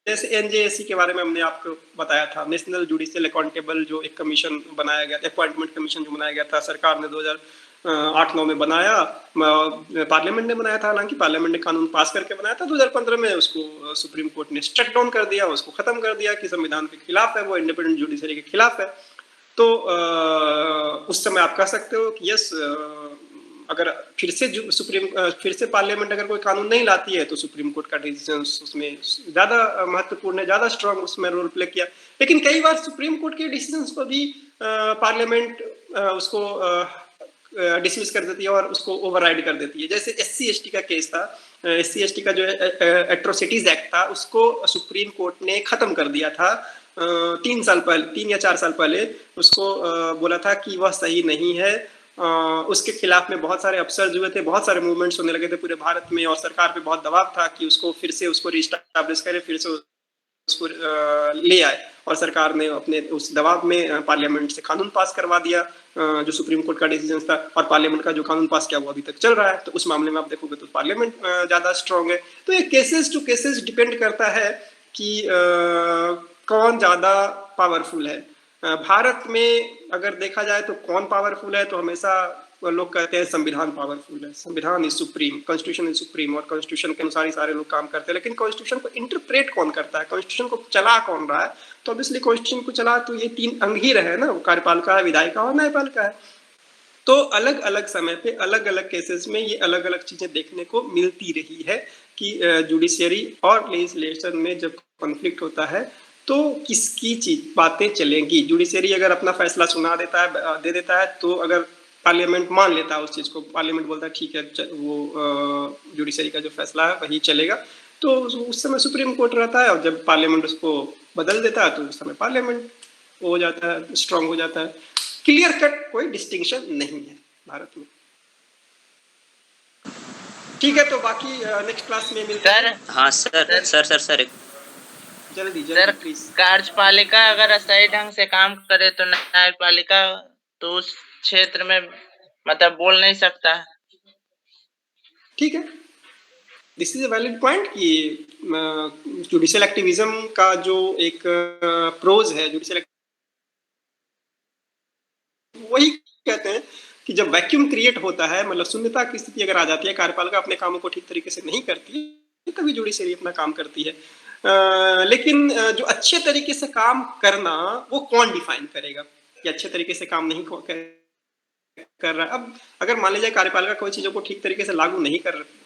जैसे NJSC के बारे में हमने आपको बताया था, नेशनल जुडिशियल अकाउंटेबल जो एक कमीशन बनाया गया था, अपॉइंटमेंट कमीशन जो बनाया गया था, सरकार ने 2008-9 में बनाया, पार्लियामेंट ने बनाया था, हालांकि पार्लियामेंट ने कानून पास करके बनाया था। 2015 में उसको सुप्रीम कोर्ट ने स्ट्रक डाउन कर दिया, उसको खत्म कर दिया कि संविधान के खिलाफ है, वो इंडिपेंडेंट जुडिशरी के खिलाफ है। तो उस समय आप कह सकते हो कि यस, अगर फिर से पार्लियामेंट अगर कोई कानून नहीं लाती है तो सुप्रीम कोर्ट का डिसीजन उसमें ज़्यादा महत्वपूर्ण है, ज़्यादा स्ट्रांग उसमें रोल प्ले किया। लेकिन कई बार सुप्रीम कोर्ट के डिसीजंस को भी पार्लियामेंट उसको डिसमिस कर देती है और उसको ओवरराइड कर देती है। जैसे SC/ST का केस था, SC/ST का जो एट्रोसिटीज एक्ट था उसको सुप्रीम कोर्ट ने खत्म कर दिया था 3 या 4 साल पहले। उसको बोला था कि वह सही नहीं है। उसके खिलाफ में बहुत सारे अफसर हुए थे, बहुत सारे मूवमेंट्स होने लगे थे पूरे भारत में और सरकार पे बहुत दबाव था कि उसको फिर से उसको रीस्टैब्लिश करे, फिर से उसको ले आए, और सरकार ने अपने उस दबाव में पार्लियामेंट से कानून पास करवा दिया जो सुप्रीम कोर्ट का डिसीजन था, और पार्लियामेंट का जो कानून पास किया वो अभी तक चल रहा है। तो उस मामले में आप देखोगे तो पार्लियामेंट ज़्यादा स्ट्रॉन्ग है। तो ये केसेस टू केसेस डिपेंड करता है कि कौन ज़्यादा पावरफुल है। भारत में अगर देखा जाए तो कौन पावरफुल है, तो हमेशा लोग कहते हैं संविधान पावरफुल है, संविधान is supreme, constitution is supreme, और कॉन्स्टिट्यूशन के अनुसार ही सारे लोग काम करते हैं। लेकिन कॉन्स्टिट्यूशन को इंटरप्रेट कौन करता है, कॉन्स्टिट्यूशन को चला कौन रहा है? तो ऑब्वियसली कॉन्स्टिट्यूशन को चला तो ये 3 अंग ही रहे ना, कार्यपालिका है, विधायिका और न्यायपालिका है। तो अलग अलग समय पे अलग अलग केसेस में ये अलग अलग चीजें देखने को मिलती रही है कि जुडिशियरी और लेजिस्लेशन में जब कॉन्फ्लिक्ट होता है तो किसकी बातें चलेंगी। जुडिशियरी अगर अपना फैसला सुना देता है, दे देता है, तो अगर पार्लियामेंट मान लेता है उस चीज़ को, पार्लियामेंट बोलता है ठीक है वो जुडिशरी का जो फैसला है वही चलेगा, तो उस समय सुप्रीम कोर्ट रहता है, और जब पार्लियामेंट उसको बदल देता है तो उस समय पार्लियामेंट हो जाता है, स्ट्रांग हो जाता है। क्लियर कट कोई डिस्टिंक्शन नहीं है भारत में। ठीक है, तो बाकी नेक्स्ट क्लास में मिलते हैं। हाँ सर जल्दी प्लीज। कार्यपालिका अगर सही ढंग से काम करे तो न्यायपालिका तो उस क्षेत्र में मतलब बोल नहीं सकता। ठीक है, this is a valid point कि जुडिशियल एक्टिविज्म का जो एक प्रोज है, जुडिशियल वही कहते हैं कि जब वैक्यूम क्रिएट होता है, मतलब शून्यता की स्थिति अगर आ जाती है, कार्यपालिका अपने कामों को ठीक तरीके से नहीं करती है, तभी जुडिशरी अपना काम करती है। लेकिन जो अच्छे तरीके से काम करना वो कौन डिफाइन करेगा कि अच्छे तरीके से काम नहीं कर रहा है। अब अगर मान लीजिए कार्यपालिका कोई चीज़ों को ठीक तरीके से लागू नहीं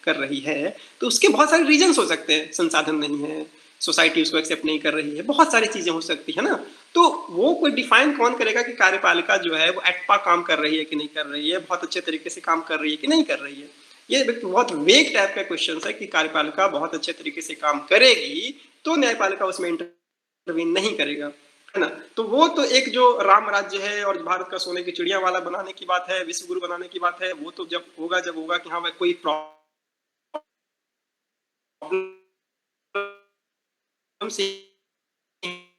कर रही है तो उसके बहुत सारे रीजंस हो सकते हैं। संसाधन नहीं है, सोसाइटी उसको एक्सेप्ट नहीं कर रही है, बहुत सारी चीजें हो सकती है ना। तो वो कोई डिफाइन कौन करेगा कि कार्यपालिका जो है वो एटपा काम कर रही है कि नहीं कर रही है, बहुत अच्छे तरीके से काम कर रही है कि नहीं कर रही है। ये बहुत वेग टाइप का क्वेश्चन है कि कार्यपालिका बहुत अच्छे तरीके से काम करेगी तो न्यायपालिका उसमें इंटरवीन नहीं करेगा, है ना। तो वो तो एक जो राम राज्य है और भारत का सोने की चिड़िया वाला बनाने की बात है, विश्व गुरु बनाने की बात है, वो तो जब होगा कि हाँ भाई कोई प्रॉब्लम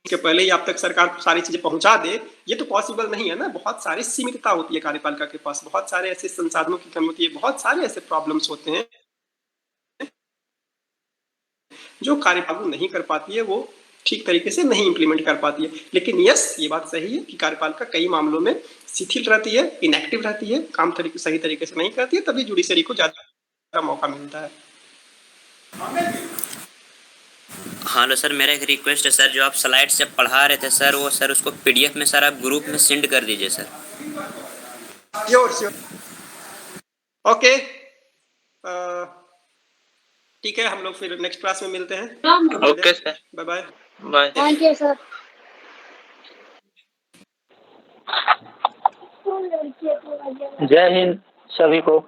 के पहले ही आप तक सरकार सारी चीजें पहुंचा दे, ये तो पॉसिबल नहीं है ना। बहुत सारी सीमितता होती है कार्यपालिका के पास, बहुत सारे ऐसे संसाधनों की कमी होती है, बहुत सारे ऐसे प्रॉब्लम्स होते हैं जो कार्यपालिका नहीं कर पाती है, वो ठीक तरीके से नहीं इंप्लीमेंट कर पाती है। लेकिन यस, ये बात सही है कि कार्यपालिका कई मामलों में शिथिल रहती है, इनएक्टिव रहती है, काम सही तरीके से नहीं करती है, तभी जुडिशरी को ज्यादा मौका मिलता है। हेलो सर, मेरा एक रिक्वेस्ट है सर, जो आप स्लाइड्स जब पढ़ा रहे थे सर, वो सर उसको PDF में सर आप ग्रुप में सेंड कर दीजिए सर। श्योर। ओके, ठीक है, हम लोग फिर नेक्स्ट क्लास में मिलते हैं। Okay sir, bye bye. Bye. Thank you sir. जय हिंद सभी को।